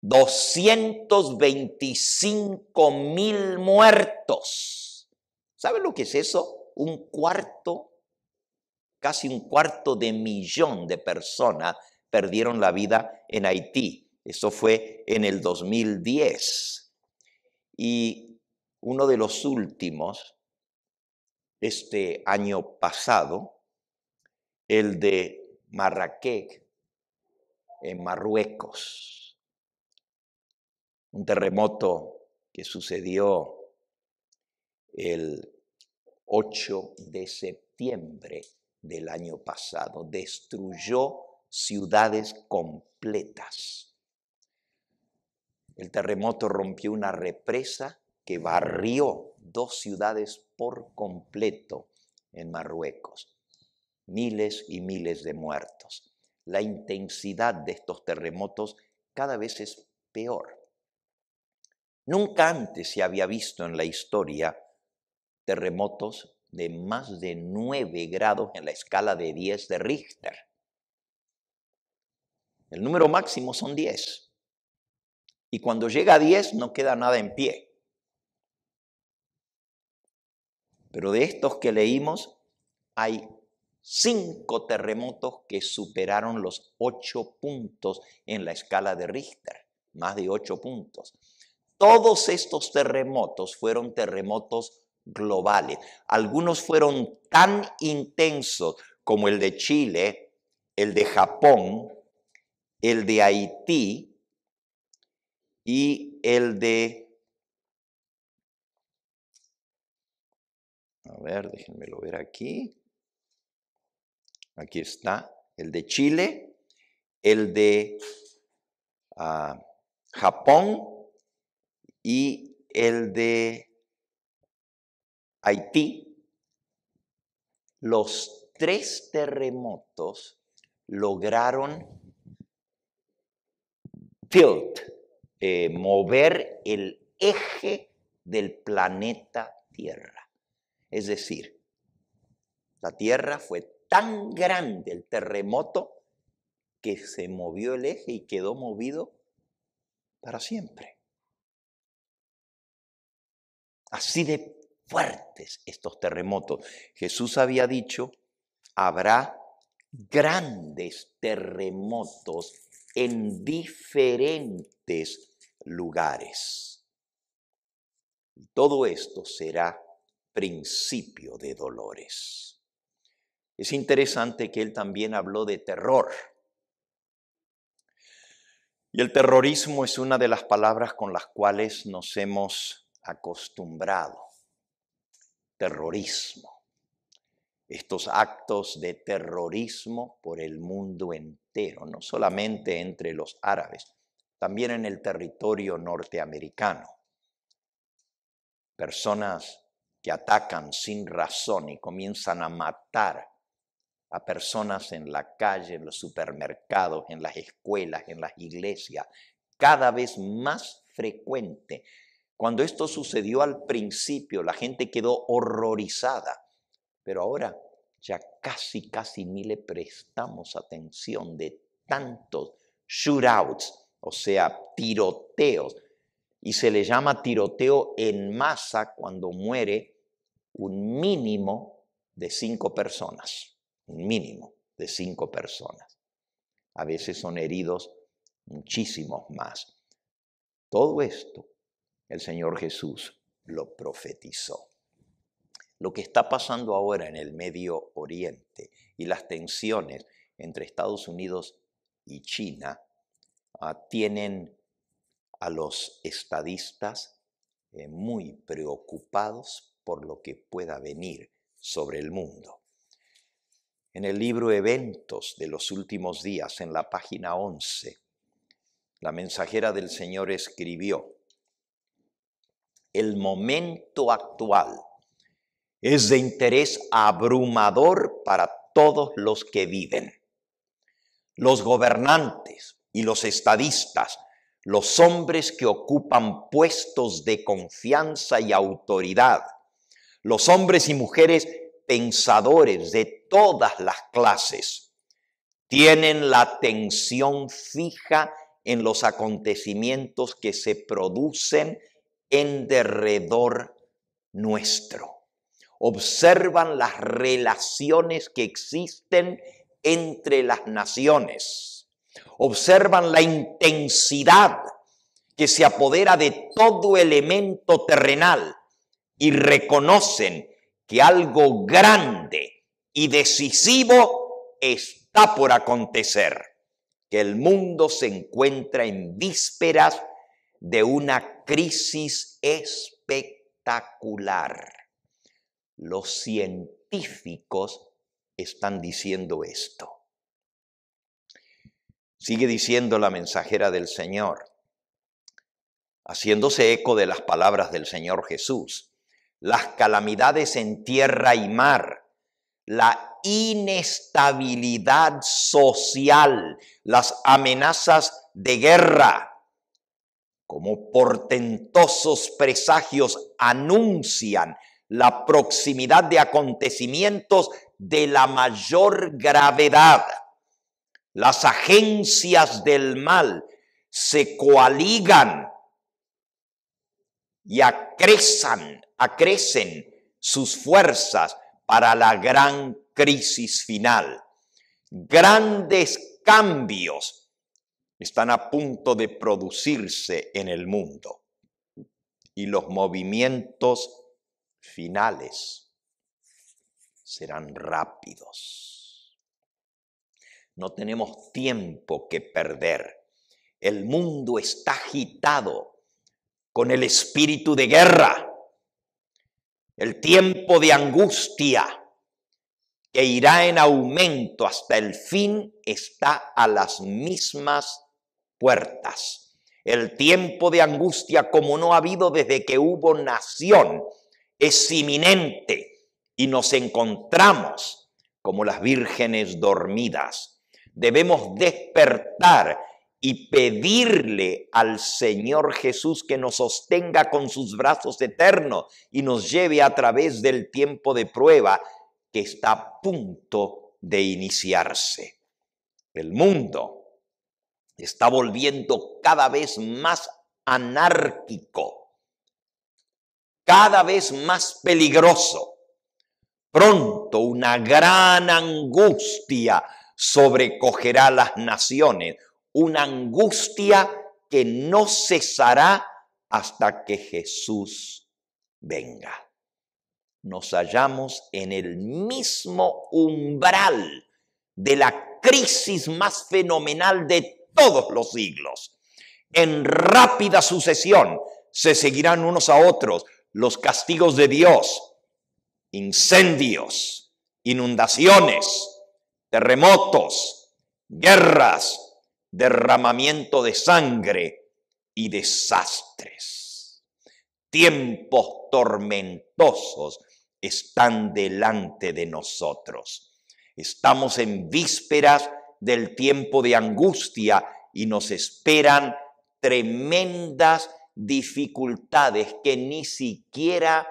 225,000 muertos. ¿Saben lo que es eso? Casi un cuarto de millón de personas perdieron la vida en Haití. Eso fue en el 2010. Y uno de los últimos, este año pasado, el de Marrakech, en Marruecos. Un terremoto que sucedió el 8 de septiembre del año pasado. Destruyó ciudades completas. El terremoto rompió una represa que barrió 2 ciudades por completo en Marruecos. Miles y miles de muertos. La intensidad de estos terremotos cada vez es peor. Nunca antes se había visto en la historia terremotos de más de 9 grados en la escala de 10 de Richter. El número máximo son 10. Y cuando llega a 10 no queda nada en pie. Pero de estos que leímos, hay 5 terremotos que superaron los 8 puntos en la escala de Richter. Más de 8 puntos. Todos estos terremotos fueron terremotos globales. Algunos fueron tan intensos como el de Chile, el de Japón, el de Haití y el de... A ver, déjenmelo ver aquí. Aquí está, el de Chile, el de Japón y el de Haití. Los 3 terremotos lograron mover el eje del planeta Tierra. Es decir, la Tierra fue tan grande el terremoto que se movió el eje y quedó movido para siempre. Así de fuertes estos terremotos. Jesús había dicho, habrá grandes terremotos en diferentes lugares. Y todo esto será principio de dolores. Es interesante que él también habló de terror. Y el terrorismo es una de las palabras con las cuales nos hemos acostumbrado. Terrorismo. Estos actos de terrorismo por el mundo entero, no solamente entre los árabes, también en el territorio norteamericano. Personas que atacan sin razón y comienzan a matar a personas en la calle, en los supermercados, en las escuelas, en las iglesias, cada vez más frecuente. Cuando esto sucedió al principio, la gente quedó horrorizada, pero ahora ya casi ni le prestamos atención de tantos shootouts, o sea, tiroteos. Y se le llama tiroteo en masa cuando muere un mínimo de 5 personas. Un mínimo de 5 personas. A veces son heridos muchísimos más. Todo esto el Señor Jesús lo profetizó. Lo que está pasando ahora en el Medio Oriente y las tensiones entre Estados Unidos y China tienen a los estadistas muy preocupados por lo que pueda venir sobre el mundo. En el libro Eventos de los Últimos Días, en la página 11, la mensajera del Señor escribió: el momento actual es de interés abrumador para todos los que viven. Los gobernantes y los estadistas, los hombres que ocupan puestos de confianza y autoridad, los hombres y mujeres pensadores de todas las clases, tienen la atención fija en los acontecimientos que se producen en derredor nuestro. Observan las relaciones que existen entre las naciones. Observan la intensidad que se apodera de todo elemento terrenal y reconocen que algo grande y decisivo está por acontecer, que el mundo se encuentra en vísperas de una crisis espectacular. Los científicos están diciendo esto. Sigue diciendo la mensajera del Señor, haciéndose eco de las palabras del Señor Jesús: las calamidades en tierra y mar, la inestabilidad social, las amenazas de guerra, como portentosos presagios anuncian la proximidad de acontecimientos de la mayor gravedad. Las agencias del mal se coaligan y acrecen sus fuerzas para la gran crisis final. Grandes cambios están a punto de producirse en el mundo y los movimientos finales serán rápidos. No tenemos tiempo que perder. El mundo está agitado con el espíritu de guerra. El tiempo de angustia que irá en aumento hasta el fin está a las mismas puertas. El tiempo de angustia, como no ha habido desde que hubo nación, es inminente y nos encontramos como las vírgenes dormidas. Debemos despertar y pedirle al Señor Jesús que nos sostenga con sus brazos eternos y nos lleve a través del tiempo de prueba que está a punto de iniciarse. El mundo está volviendo cada vez más anárquico, cada vez más peligroso. Pronto una gran angustia sobrecogerá a las naciones, una angustia que no cesará hasta que Jesús venga. Nos hallamos en el mismo umbral de la crisis más fenomenal de todos los siglos. En rápida sucesión se seguirán unos a otros los castigos de Dios, incendios, inundaciones, terremotos, guerras, derramamiento de sangre y desastres. Tiempos tormentosos están delante de nosotros. Estamos en vísperas del tiempo de angustia y nos esperan tremendas dificultades que ni siquiera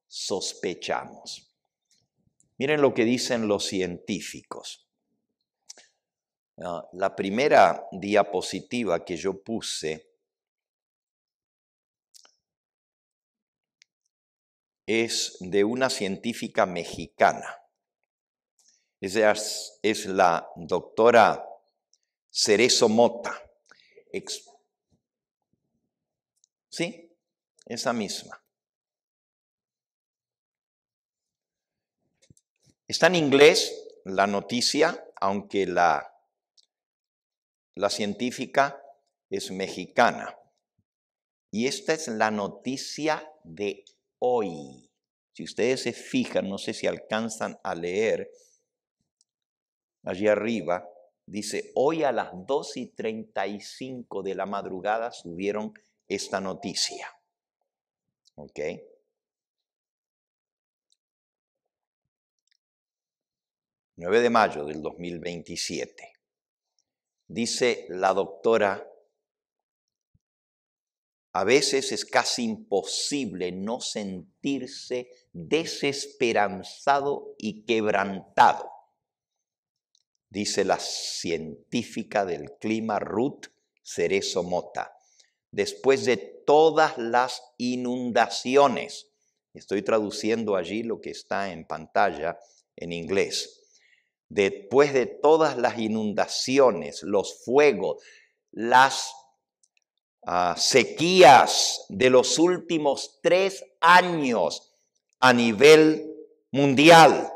sospechamos. Miren lo que dicen los científicos. La primera diapositiva que yo puse es de una científica mexicana. Esa es la doctora Cerezo Mota. Sí, esa misma. Está en inglés la noticia, aunque la científica es mexicana. Y esta es la noticia de hoy. Si ustedes se fijan, no sé si alcanzan a leer, allí arriba dice, hoy a las 2:35 de la madrugada subieron esta noticia. ¿Ok? ...9 de mayo del 2027. Dice la doctora, a veces es casi imposible no sentirse desesperanzado y quebrantado. Dice la científica del clima Ruth Cerezo Mota. Después de todas las inundaciones, estoy traduciendo allí lo que está en pantalla en inglés. Después de todas las inundaciones, los fuegos, las sequías de los últimos 3 años a nivel mundial,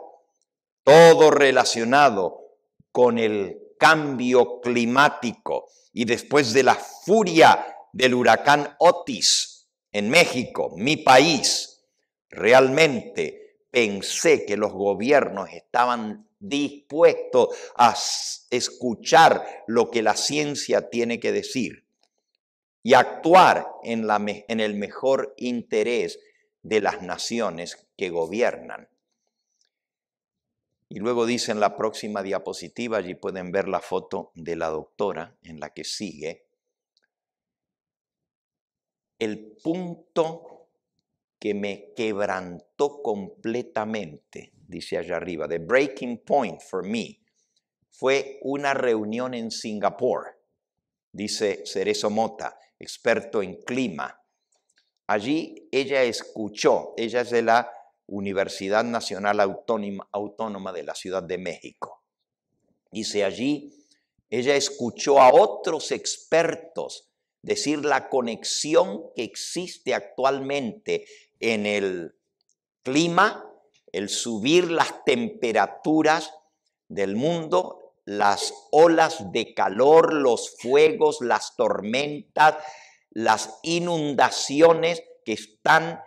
todo relacionado con el cambio climático, y después de la furia del huracán Otis en México, mi país, realmente pensé que los gobiernos estaban dispuestos a escuchar lo que la ciencia tiene que decir y actuar en el mejor interés de las naciones que gobiernan. Y luego dice en la próxima diapositiva, allí pueden ver la foto de la doctora en la que sigue, el punto que me quebrantó completamente, dice allá arriba, the breaking point for me, fue una reunión en Singapur, dice Cerezo Mota, experto en clima. Allí ella escuchó, ella es de la Universidad Nacional Autónoma de la Ciudad de México. Dice allí, ella escuchó a otros expertos decir la conexión que existe actualmente en el clima, el subir las temperaturas del mundo, las olas de calor, los fuegos, las tormentas, las inundaciones que están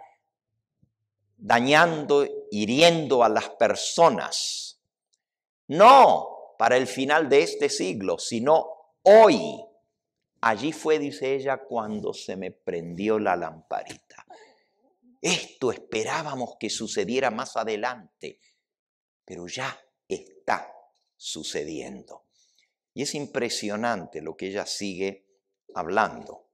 dañando, hiriendo a las personas. No para el final de este siglo, sino hoy. Allí fue, dice ella, cuando se me prendió la lamparita. Esto esperábamos que sucediera más adelante, pero ya está sucediendo. Y es impresionante lo que ella sigue hablando.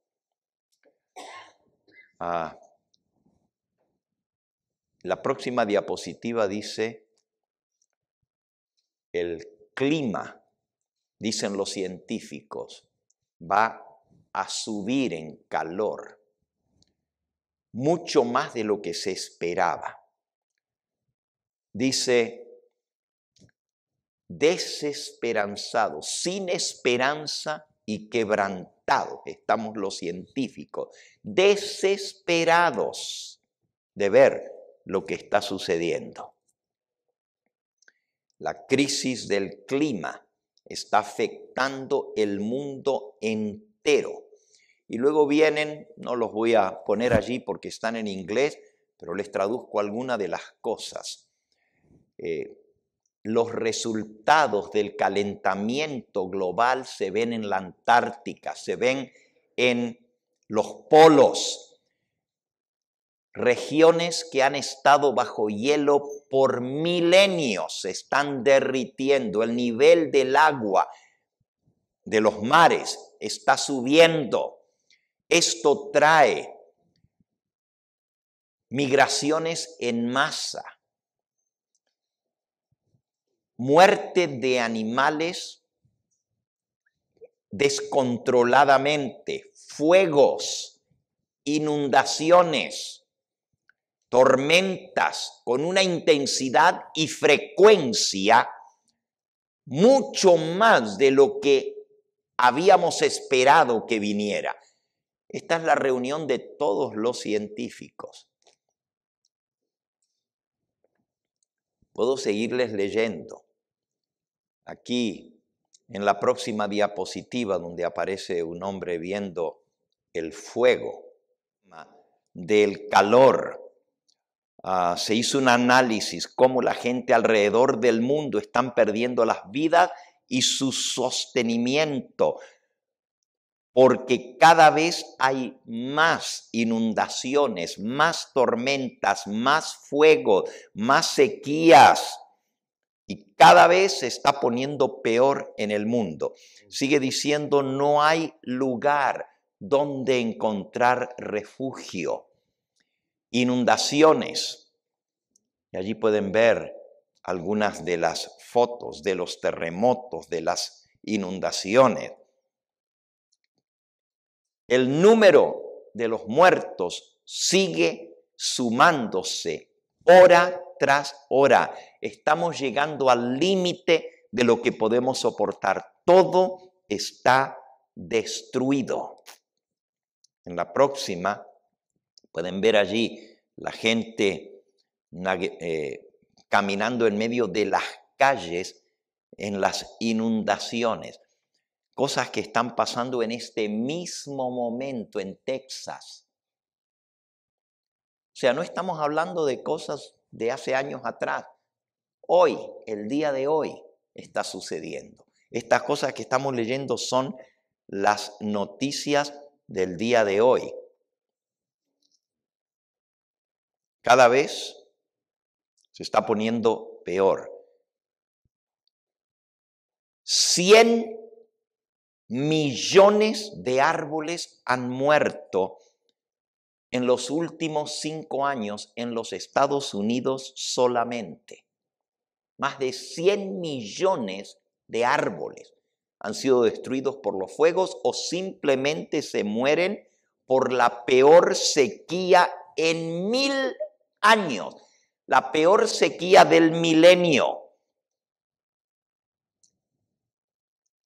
La próxima diapositiva dice, el clima, dicen los científicos, va a subir en calor, mucho más de lo que se esperaba. Dice, desesperanzados, sin esperanza y quebrantados, estamos los científicos, desesperados de ver lo que está sucediendo. La crisis del clima está afectando el mundo entero. Y luego vienen, no los voy a poner allí porque están en inglés, pero les traduzco algunas de las cosas. Los resultados del calentamiento global se ven en la Antártica, se ven en los polos. Regiones que han estado bajo hielo por milenios se están derritiendo. El nivel del agua de los mares está subiendo. Esto trae migraciones en masa, muerte de animales descontroladamente, fuegos, inundaciones, tormentas con una intensidad y frecuencia mucho más de lo que habíamos esperado que viniera. Esta es la reunión de todos los científicos. Puedo seguirles leyendo. Aquí, en la próxima diapositiva, donde aparece un hombre viendo el fuego, del calor, se hizo un análisis cómo la gente alrededor del mundo están perdiendo las vidas y su sostenimiento, porque cada vez hay más inundaciones, más tormentas, más fuego, más sequías, y cada vez se está poniendo peor en el mundo. Sigue diciendo, no hay lugar donde encontrar refugio. Inundaciones. Y allí pueden ver algunas de las fotos de los terremotos, de las inundaciones. El número de los muertos sigue sumándose hora tras hora. Estamos llegando al límite de lo que podemos soportar. Todo está destruido. En la próxima pueden ver allí la gente caminando en medio de las calles en las inundaciones. Cosas que están pasando en este mismo momento en Texas. O sea, no estamos hablando de cosas de hace años atrás. Hoy, el día de hoy, está sucediendo. Estas cosas que estamos leyendo son las noticias del día de hoy. Cada vez se está poniendo peor. 100 millones de árboles han muerto en los últimos 5 años en los Estados Unidos solamente. Más de 100 millones de árboles han sido destruidos por los fuegos o simplemente se mueren por la peor sequía en 1000 años, la peor sequía del milenio.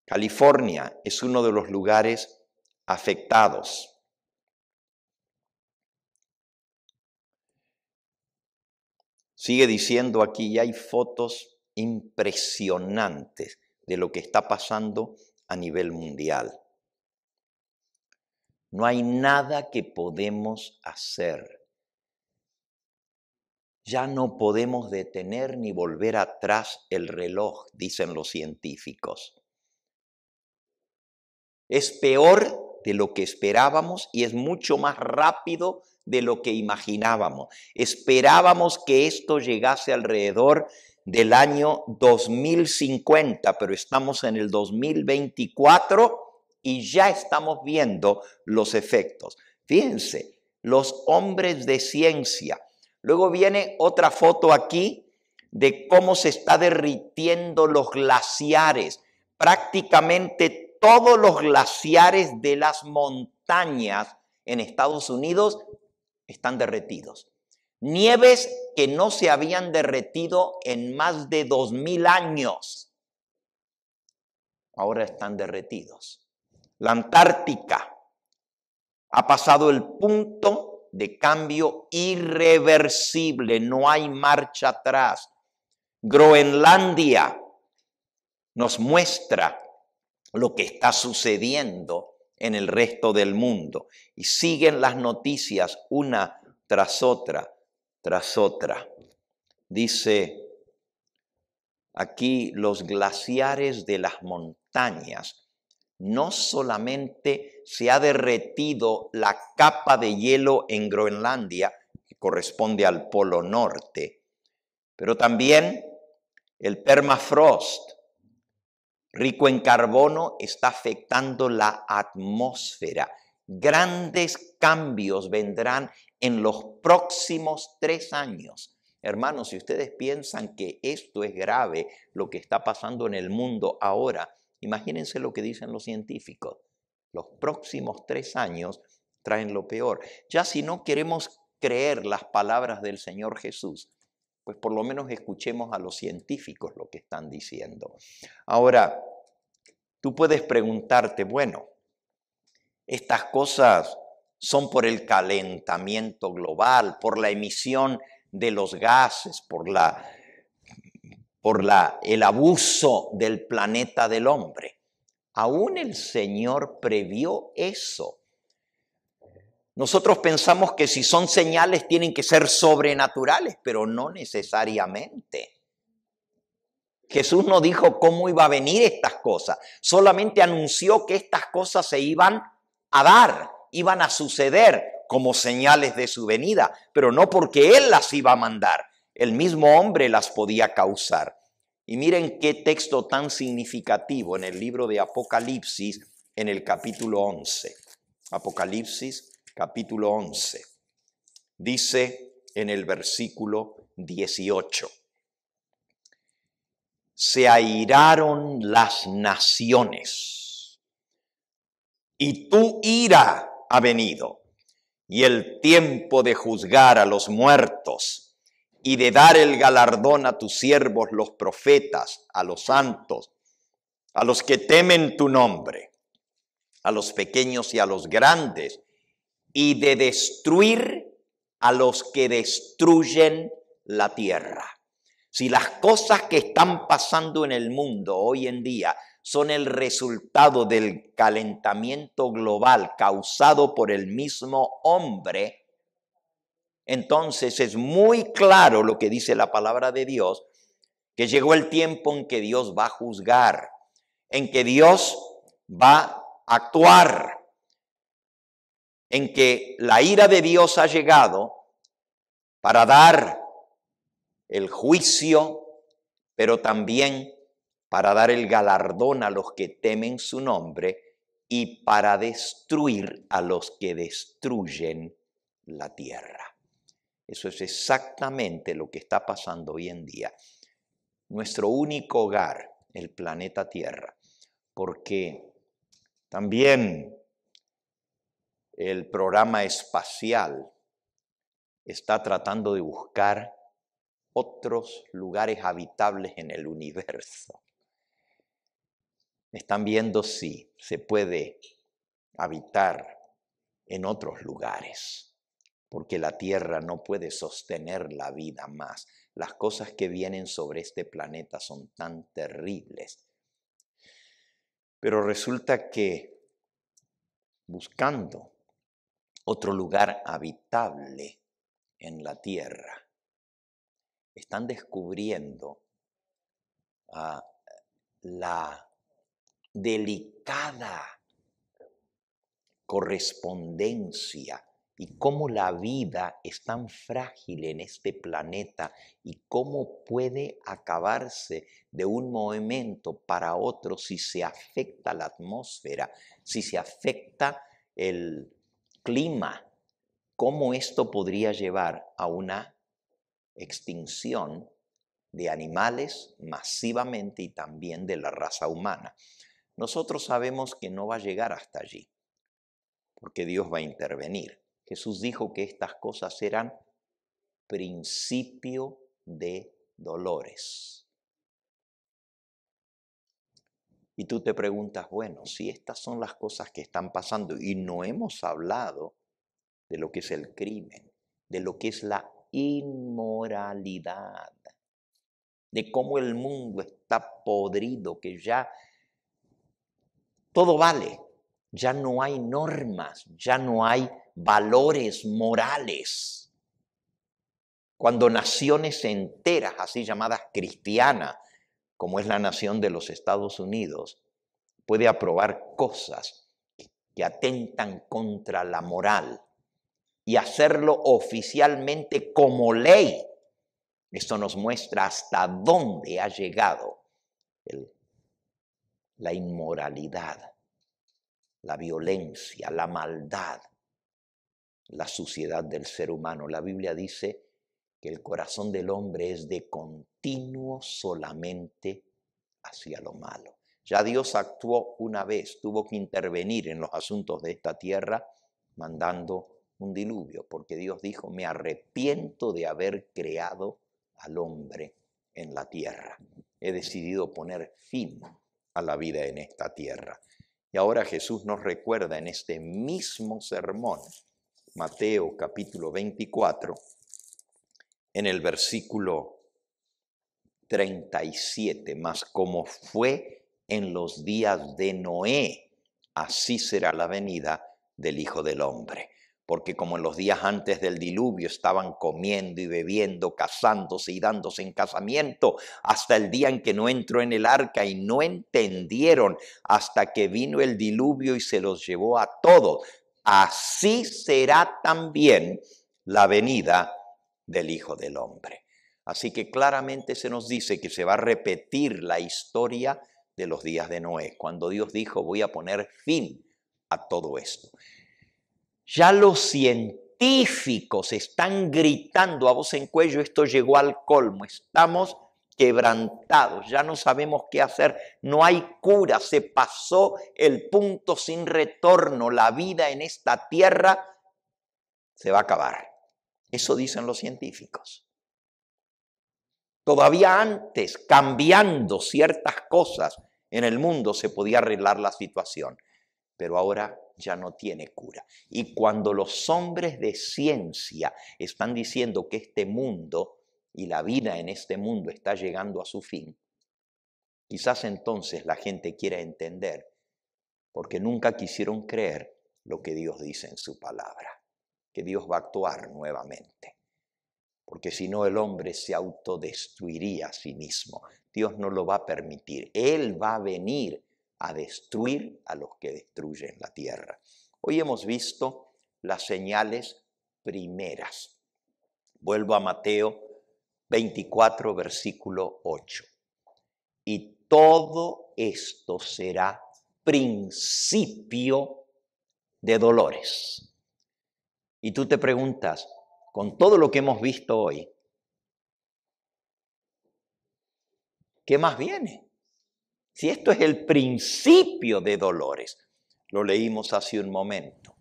California es uno de los lugares afectados. Sigue diciendo aquí, ya hay fotos impresionantes de lo que está pasando a nivel mundial. No hay nada que podemos hacer. Ya no podemos detener ni volver atrás el reloj, dicen los científicos. Es peor de lo que esperábamos y es mucho más rápido de lo que imaginábamos. Esperábamos que esto llegase alrededor del año 2050, pero estamos en el 2024 y ya estamos viendo los efectos. Fíjense, los hombres de ciencia. Luego viene otra foto aquí de cómo se está derritiendo los glaciares. Prácticamente todos los glaciares de las montañas en Estados Unidos están derretidos. Nieves que no se habían derretido en más de 2000 años. Ahora están derretidos. La Antártica ha pasado el punto de cambio irreversible. No hay marcha atrás. Groenlandia nos muestra lo que está sucediendo en el resto del mundo. Y siguen las noticias una tras otra, tras otra. Dice aquí, los glaciares de las montañas, no solamente se ha derretido la capa de hielo en Groenlandia, que corresponde al Polo Norte, pero también el permafrost, rico en carbono, está afectando la atmósfera Grandes cambios vendrán en los próximos 3 años. Hermanos, si ustedes piensan que esto es grave, lo que está pasando en el mundo ahora, imagínense lo que dicen los científicos. Los próximos 3 años traen lo peor. Ya si no queremos creer las palabras del Señor Jesús, pues por lo menos escuchemos a los científicos lo que están diciendo. Ahora, tú puedes preguntarte, bueno, estas cosas son por el calentamiento global, por la emisión de los gases, por el abuso del planeta del hombre. Aún el Señor previó eso. Nosotros pensamos que si son señales tienen que ser sobrenaturales, pero no necesariamente. Jesús no dijo cómo iba a venir estas cosas, solamente anunció que estas cosas se iban a dar, iban a suceder como señales de su venida, pero no porque Él las iba a mandar, el mismo hombre las podía causar. Y miren qué texto tan significativo en el libro de Apocalipsis, en el capítulo 11. Apocalipsis, capítulo 11. Dice en el versículo 18. Se airaron las naciones, y tu ira ha venido, y el tiempo de juzgar a los muertos, y de dar el galardón a tus siervos los profetas, a los santos, a los que temen tu nombre, a los pequeños y a los grandes, y de destruir a los que destruyen la tierra. Si las cosas que están pasando en el mundo hoy en día son el resultado del calentamiento global causado por el mismo hombre, entonces es muy claro lo que dice la palabra de Dios, que llegó el tiempo en que Dios va a juzgar, en que Dios va a actuar, en que la ira de Dios ha llegado para dar el juicio, pero también para dar el galardón a los que temen su nombre y para destruir a los que destruyen la tierra. Eso es exactamente lo que está pasando hoy en día. Nuestro único hogar, el planeta Tierra, porque también el programa espacial está tratando de buscar otros lugares habitables en el universo. Están viendo si se puede habitar en otros lugares, porque la Tierra no puede sostener la vida más. Las cosas que vienen sobre este planeta son tan terribles. Pero resulta que buscando otro lugar habitable en la Tierra, están descubriendo la delicada correspondencia y cómo la vida es tan frágil en este planeta y cómo puede acabarse de un momento para otro si se afecta la atmósfera, si se afecta el clima, cómo esto podría llevar a una extinción de animales masivamente y también de la raza humana. Nosotros sabemos que no va a llegar hasta allí, porque Dios va a intervenir. Jesús dijo que estas cosas eran principio de dolores. Y tú te preguntas, bueno, si estas son las cosas que están pasando y no hemos hablado de lo que es el crimen, de lo que es la inmoralidad, de cómo el mundo está podrido, que ya todo vale, ya no hay normas, ya no hay valores morales. Cuando naciones enteras, así llamadas cristianas, como es la nación de los Estados Unidos, puede aprobar cosas que atentan contra la moral y hacerlo oficialmente como ley. Esto nos muestra hasta dónde ha llegado la inmoralidad. la violencia, la maldad, la suciedad del ser humano. La Biblia dice que el corazón del hombre es de continuo solamente hacia lo malo. Ya Dios actuó una vez, tuvo que intervenir en los asuntos de esta tierra mandando un diluvio, porque Dios dijo, me arrepiento de haber creado al hombre en la tierra. He decidido poner fin a la vida en esta tierra. Y ahora Jesús nos recuerda en este mismo sermón, Mateo capítulo 24, en el versículo 37, mas como fue en los días de Noé, así será la venida del Hijo del Hombre. Porque como en los días antes del diluvio estaban comiendo y bebiendo, casándose y dándose en casamiento, hasta el día en que no entró en el arca y no entendieron hasta que vino el diluvio y se los llevó a todos. Así será también la venida del Hijo del Hombre. Así que claramente se nos dice que se va a repetir la historia de los días de Noé, cuando Dios dijo, voy a poner fin a todo esto. Ya los científicos están gritando a voz en cuello, esto llegó al colmo, estamos quebrantados, ya no sabemos qué hacer, no hay cura, se pasó el punto sin retorno, la vida en esta tierra se va a acabar. Eso dicen los científicos. Todavía antes, cambiando ciertas cosas en el mundo, se podía arreglar la situación, pero ahora ya no tiene cura. Y cuando los hombres de ciencia están diciendo que este mundo y la vida en este mundo está llegando a su fin, quizás entonces la gente quiera entender, porque nunca quisieron creer lo que Dios dice en su palabra, que Dios va a actuar nuevamente. Porque si no el hombre se autodestruiría a sí mismo. Dios no lo va a permitir. Él va a venir a destruir a los que destruyen la tierra. Hoy hemos visto las señales primeras. Vuelvo a Mateo 24, versículo 8. Y todo esto será principio de dolores. Y tú te preguntas, con todo lo que hemos visto hoy, ¿qué más viene? Si esto es el principio de dolores, lo leímos hace un momento.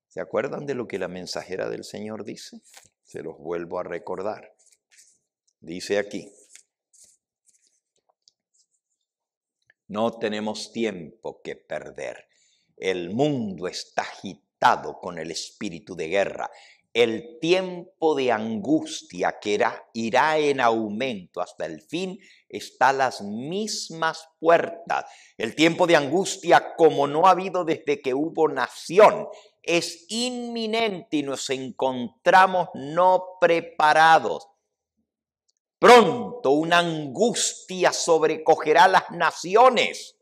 ¿Se acuerdan de lo que la mensajera del Señor dice? Se los vuelvo a recordar. Dice aquí, no tenemos tiempo que perder. El mundo está agitado con el espíritu de guerra. El tiempo de angustia que irá en aumento hasta el fin está a las mismas puertas. El tiempo de angustia, como no ha habido desde que hubo nación, es inminente y nos encontramos no preparados. Pronto una angustia sobrecogerá a las naciones.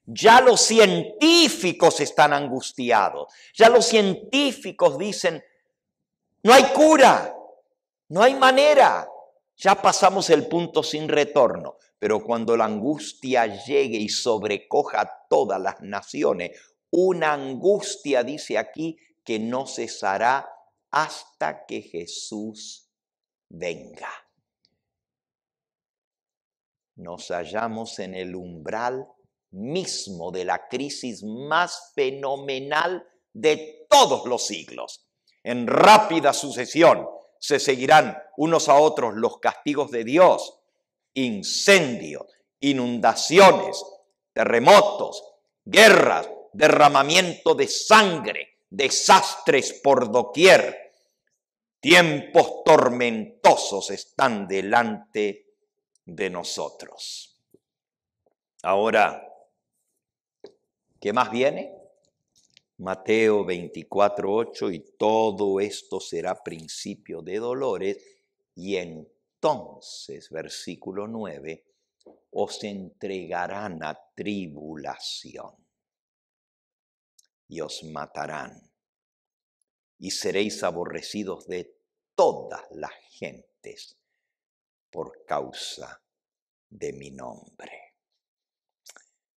Ya los científicos están angustiados. Ya los científicos dicen, no hay cura, no hay manera. Ya pasamos el punto sin retorno. Pero cuando la angustia llegue y sobrecoja a todas las naciones, una angustia, dice aquí, que no cesará hasta que Jesús venga. Nos hallamos en el umbral mismo de la crisis más fenomenal de todos los siglos. En rápida sucesión se seguirán unos a otros los castigos de Dios, incendios, inundaciones, terremotos, guerras, derramamiento de sangre, desastres por doquier. Tiempos tormentosos están delante de nosotros. Ahora, ¿qué más viene? Mateo 24, 8, y todo esto será principio de dolores, y entonces, versículo 9, os entregarán a tribulación y os matarán, y seréis aborrecidos de todas las gentes por causa de mi nombre.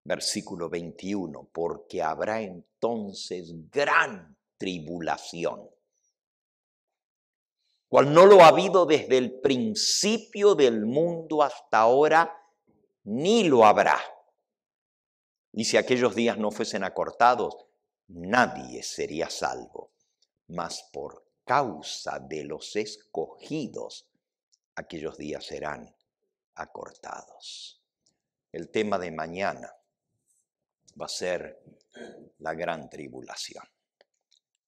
Versículo 21, porque habrá entonces gran tribulación, cual no lo ha habido desde el principio del mundo hasta ahora, ni lo habrá. Y si aquellos días no fuesen acortados, nadie sería salvo. Mas por causa de los escogidos, aquellos días serán acortados. El tema de mañana va a ser la gran tribulación.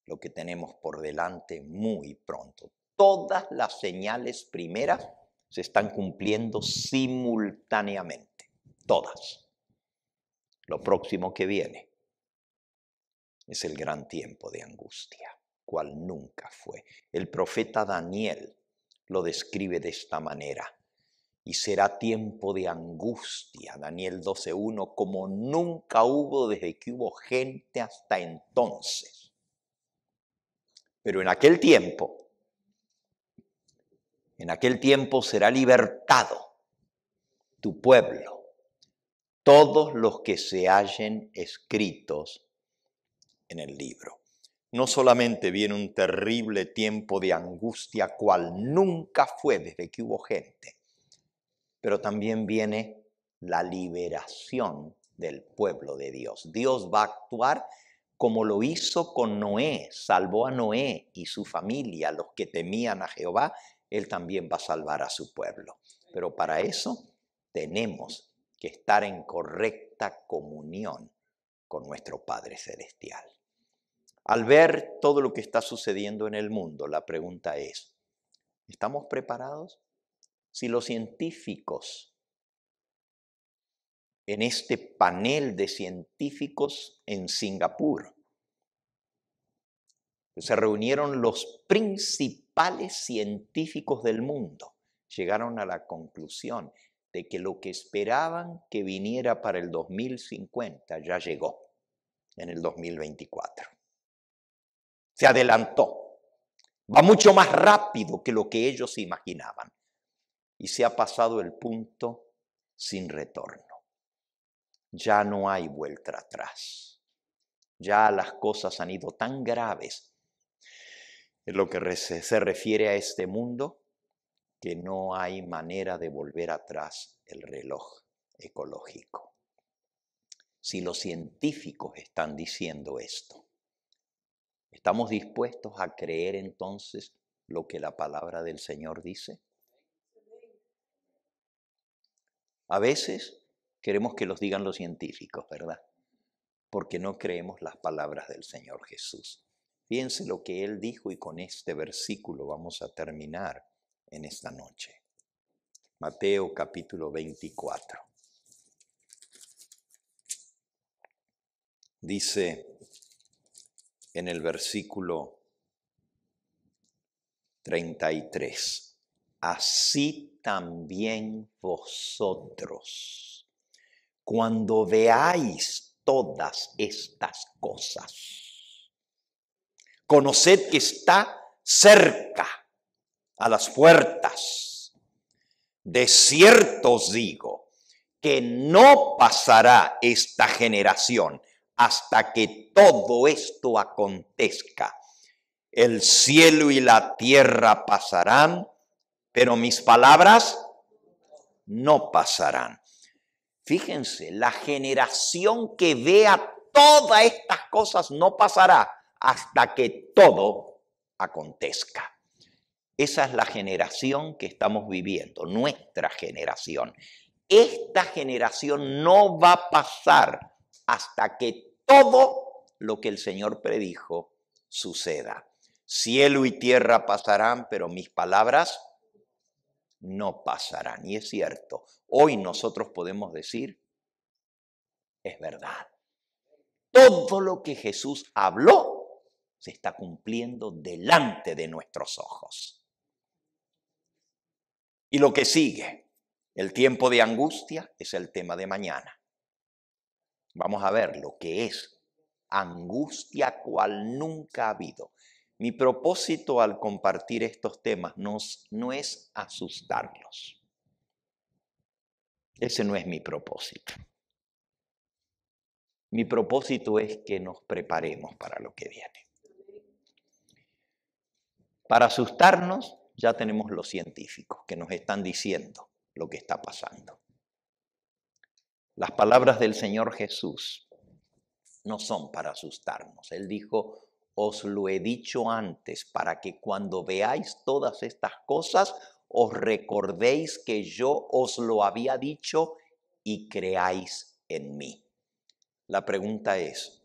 Lo que tenemos por delante muy pronto. Todas las señales primeras se están cumpliendo simultáneamente. Todas. Lo próximo que viene es el gran tiempo de angustia, cual nunca fue. El profeta Daniel lo describe de esta manera. Y será tiempo de angustia, Daniel 12:1, como nunca hubo desde que hubo gente hasta entonces. Pero en aquel tiempo será libertado tu pueblo, todos los que se hallen escritos en el libro. No solamente viene un terrible tiempo de angustia, cual nunca fue desde que hubo gente, pero también viene la liberación del pueblo de Dios. Dios va a actuar como lo hizo con Noé, salvó a Noé y su familia, los que temían a Jehová, Él también va a salvar a su pueblo. Pero para eso tenemos que estar en correcta comunión con nuestro Padre Celestial. Al ver todo lo que está sucediendo en el mundo, la pregunta es, ¿estamos preparados? Si los científicos, en este panel de científicos en Singapur, se reunieron los principales científicos del mundo, llegaron a la conclusión de que lo que esperaban que viniera para el 2050 ya llegó en el 2024. Se adelantó, va mucho más rápido que lo que ellos imaginaban. Y se ha pasado el punto sin retorno. Ya no hay vuelta atrás. Ya las cosas han ido tan graves en lo que se refiere a este mundo que no hay manera de volver atrás el reloj ecológico. Si los científicos están diciendo esto, ¿estamos dispuestos a creer entonces lo que la palabra del Señor dice? A veces queremos que los digan los científicos, ¿verdad? Porque no creemos las palabras del Señor Jesús. Fíjense lo que Él dijo y con este versículo vamos a terminar en esta noche. Mateo capítulo 24. Dice en el versículo 33, así también vosotros, cuando veáis todas estas cosas, conoced que está cerca a las puertas. De cierto os digo que no pasará esta generación hasta que todo esto acontezca. El cielo y la tierra pasarán, pero mis palabras no pasarán. Fíjense, la generación que vea todas estas cosas no pasará hasta que todo acontezca. Esa es la generación que estamos viviendo, nuestra generación. Esta generación no va a pasar hasta que todo lo que el Señor predijo suceda. Cielo y tierra pasarán, pero mis palabras no pasarán. Y es cierto, hoy nosotros podemos decir, es verdad. Todo lo que Jesús habló se está cumpliendo delante de nuestros ojos. Y lo que sigue, el tiempo de angustia, es el tema de mañana. Vamos a ver lo que es angustia cual nunca ha habido. Mi propósito al compartir estos temas no es asustarlos. Ese no es mi propósito. Mi propósito es que nos preparemos para lo que viene. Para asustarnos, ya tenemos los científicos que nos están diciendo lo que está pasando. Las palabras del Señor Jesús no son para asustarnos. Él dijo, os lo he dicho antes, para que cuando veáis todas estas cosas, os recordéis que yo os lo había dicho y creáis en mí. La pregunta es,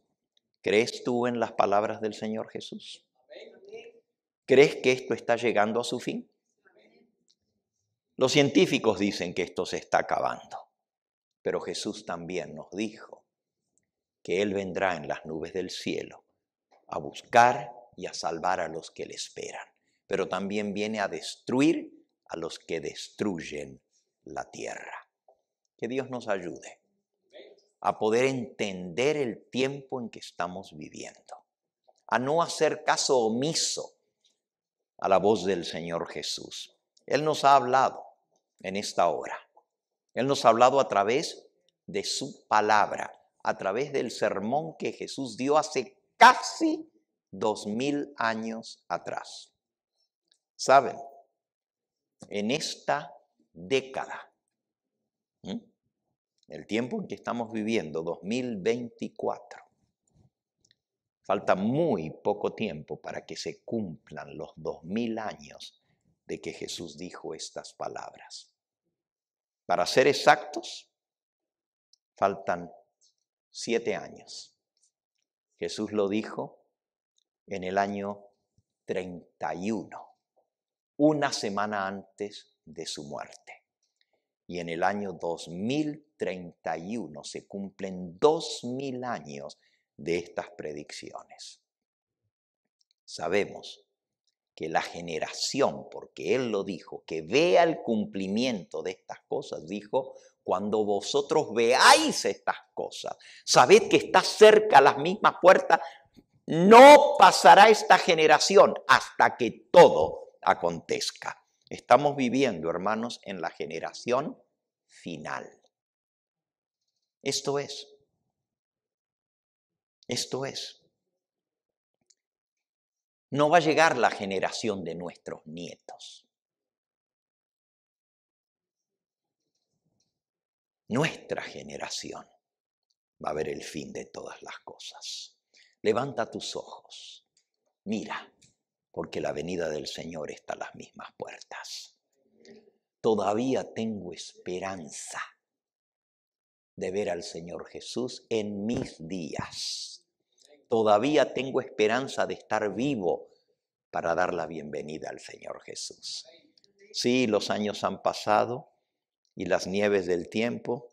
¿crees tú en las palabras del Señor Jesús? ¿Crees que esto está llegando a su fin? Los científicos dicen que esto se está acabando, pero Jesús también nos dijo que Él vendrá en las nubes del cielo a buscar y a salvar a los que le esperan, pero también viene a destruir a los que destruyen la tierra. Que Dios nos ayude a poder entender el tiempo en que estamos viviendo, a no hacer caso omiso a la voz del Señor Jesús. Él nos ha hablado en esta hora. Él nos ha hablado a través de su palabra, a través del sermón que Jesús dio hace casi 2000 años atrás. ¿Saben? En esta década, el tiempo en que estamos viviendo, 2024, falta muy poco tiempo para que se cumplan los 2000 años de que Jesús dijo estas palabras. Para ser exactos, faltan 7 años. Jesús lo dijo en el año 31, una semana antes de su muerte. Y en el año 2031 se cumplen 2000 años de estas predicciones. Sabemos que la generación, porque Él lo dijo, que vea el cumplimiento de estas cosas, dijo, cuando vosotros veáis estas cosas, sabed que está cerca las mismas puertas, no pasará esta generación hasta que todo acontezca. Estamos viviendo, hermanos, en la generación final. Esto es. No va a llegar la generación de nuestros nietos. Nuestra generación va a ver el fin de todas las cosas. Levanta tus ojos, mira, porque la venida del Señor está a las mismas puertas. Todavía tengo esperanza de ver al Señor Jesús en mis días. Todavía tengo esperanza de estar vivo para dar la bienvenida al Señor Jesús. Sí, los años han pasado y las nieves del tiempo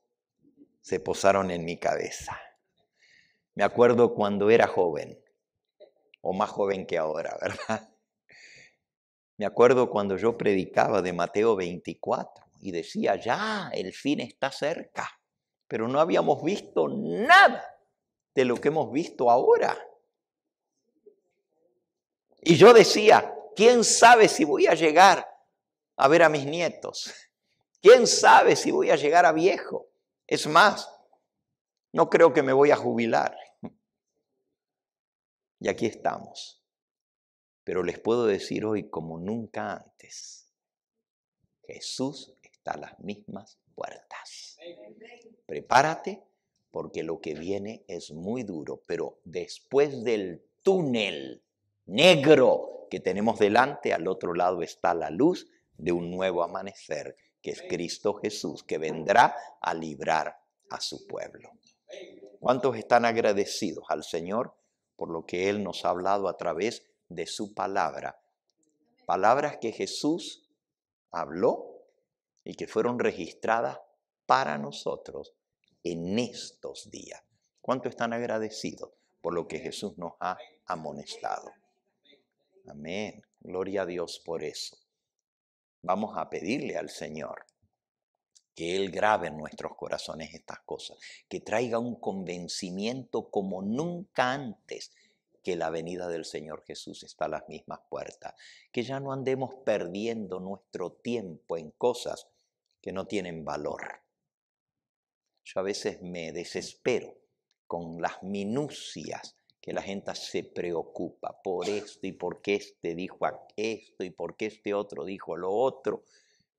se posaron en mi cabeza. Me acuerdo cuando era joven, o más joven que ahora, ¿verdad? Me acuerdo cuando yo predicaba de Mateo 24 y decía, ya, el fin está cerca, pero no habíamos visto nada de lo que hemos visto ahora. Y yo decía, ¿quién sabe si voy a llegar a ver a mis nietos? ¿Quién sabe si voy a llegar a viejo? Es más, no creo que me voy a jubilar. Y aquí estamos. Pero les puedo decir hoy, como nunca antes, Jesús está a las mismas puertas. Prepárate, porque lo que viene es muy duro, pero después del túnel negro que tenemos delante, al otro lado está la luz de un nuevo amanecer, que es Cristo Jesús, que vendrá a librar a su pueblo. ¿Cuántos están agradecidos al Señor por lo que Él nos ha hablado a través de su palabra? Palabras que Jesús habló y que fueron registradas para nosotros en estos días. ¿Cuántos están agradecidos por lo que Jesús nos ha amonestado? Amén. Gloria a Dios por eso. Vamos a pedirle al Señor que Él grabe en nuestros corazones estas cosas, que traiga un convencimiento como nunca antes que la venida del Señor Jesús está a las mismas puertas, que ya no andemos perdiendo nuestro tiempo en cosas que no tienen valor. Yo a veces me desespero con las minucias que la gente se preocupa por esto y por qué este dijo esto y por qué este otro dijo lo otro,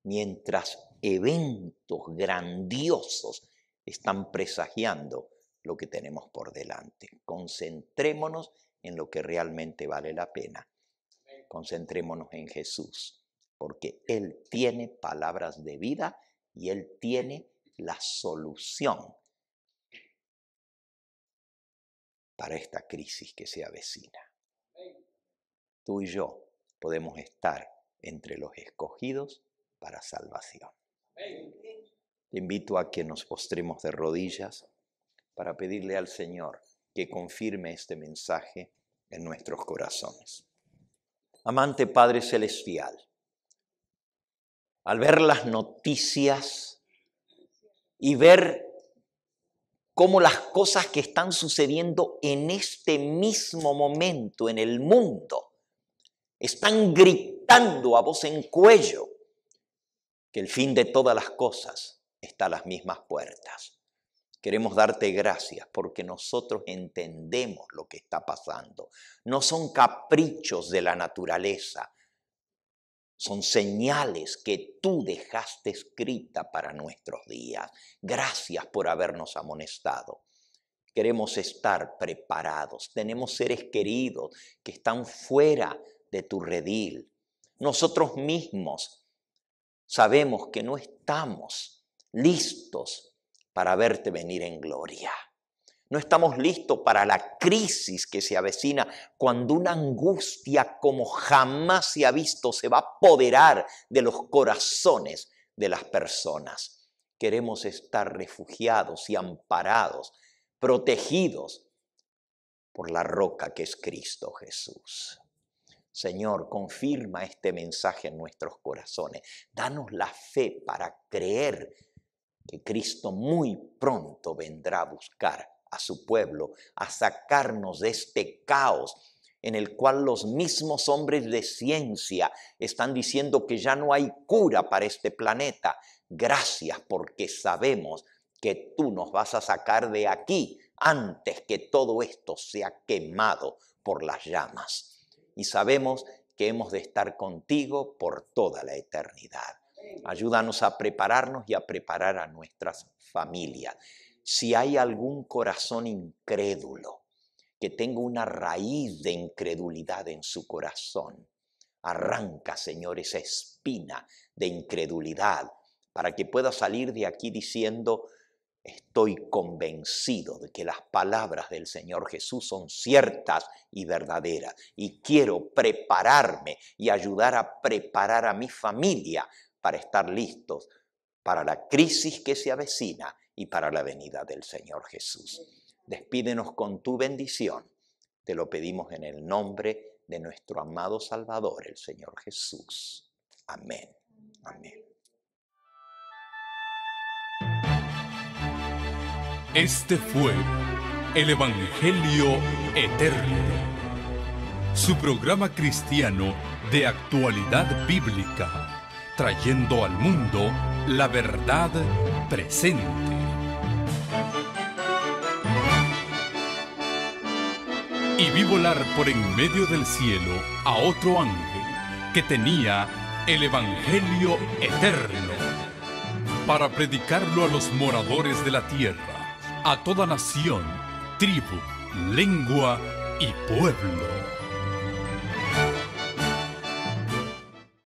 mientras eventos grandiosos están presagiando lo que tenemos por delante. Concentrémonos en lo que realmente vale la pena. Concentrémonos en Jesús, porque Él tiene palabras de vida y Él tiene la solución para esta crisis que se avecina. Tú y yo podemos estar entre los escogidos para salvación. Te invito a que nos postremos de rodillas para pedirle al Señor que confirme este mensaje en nuestros corazones. Amante Padre Celestial, al ver las noticias y ver cómo las cosas que están sucediendo en este mismo momento en el mundo están gritando a voz en cuello que el fin de todas las cosas está a las mismas puertas. Queremos darte gracias porque nosotros entendemos lo que está pasando. No son caprichos de la naturaleza, son señales que tú dejaste escrita para nuestros días. Gracias por habernos amonestado. Queremos estar preparados. Tenemos seres queridos que están fuera de tu redil. Nosotros mismos sabemos que no estamos listos para verte venir en gloria. No estamos listos para la crisis que se avecina cuando una angustia como jamás se ha visto se va a apoderar de los corazones de las personas. Queremos estar refugiados y amparados, protegidos por la roca que es Cristo Jesús. Señor, confirma este mensaje en nuestros corazones. Danos la fe para creer que Cristo muy pronto vendrá a buscar a su pueblo, a sacarnos de este caos en el cual los mismos hombres de ciencia están diciendo que ya no hay cura para este planeta. Gracias porque sabemos que tú nos vas a sacar de aquí antes que todo esto sea quemado por las llamas. Y sabemos que hemos de estar contigo por toda la eternidad. Ayúdanos a prepararnos y a preparar a nuestras familias. Si hay algún corazón incrédulo, que tenga una raíz de incredulidad en su corazón, arranca, Señor, esa espina de incredulidad para que pueda salir de aquí diciendo: estoy convencido de que las palabras del Señor Jesús son ciertas y verdaderas y quiero prepararme y ayudar a preparar a mi familia para estar listos para la crisis que se avecina y para la venida del Señor Jesús. Despídenos con tu bendición. Te lo pedimos en el nombre de nuestro amado Salvador, el Señor Jesús. Amén. Amén. Este fue el Evangelio Eterno, su programa cristiano de actualidad bíblica, trayendo al mundo la verdad presente. Y vi volar por en medio del cielo a otro ángel que tenía el Evangelio Eterno para predicarlo a los moradores de la tierra, a toda nación, tribu, lengua y pueblo.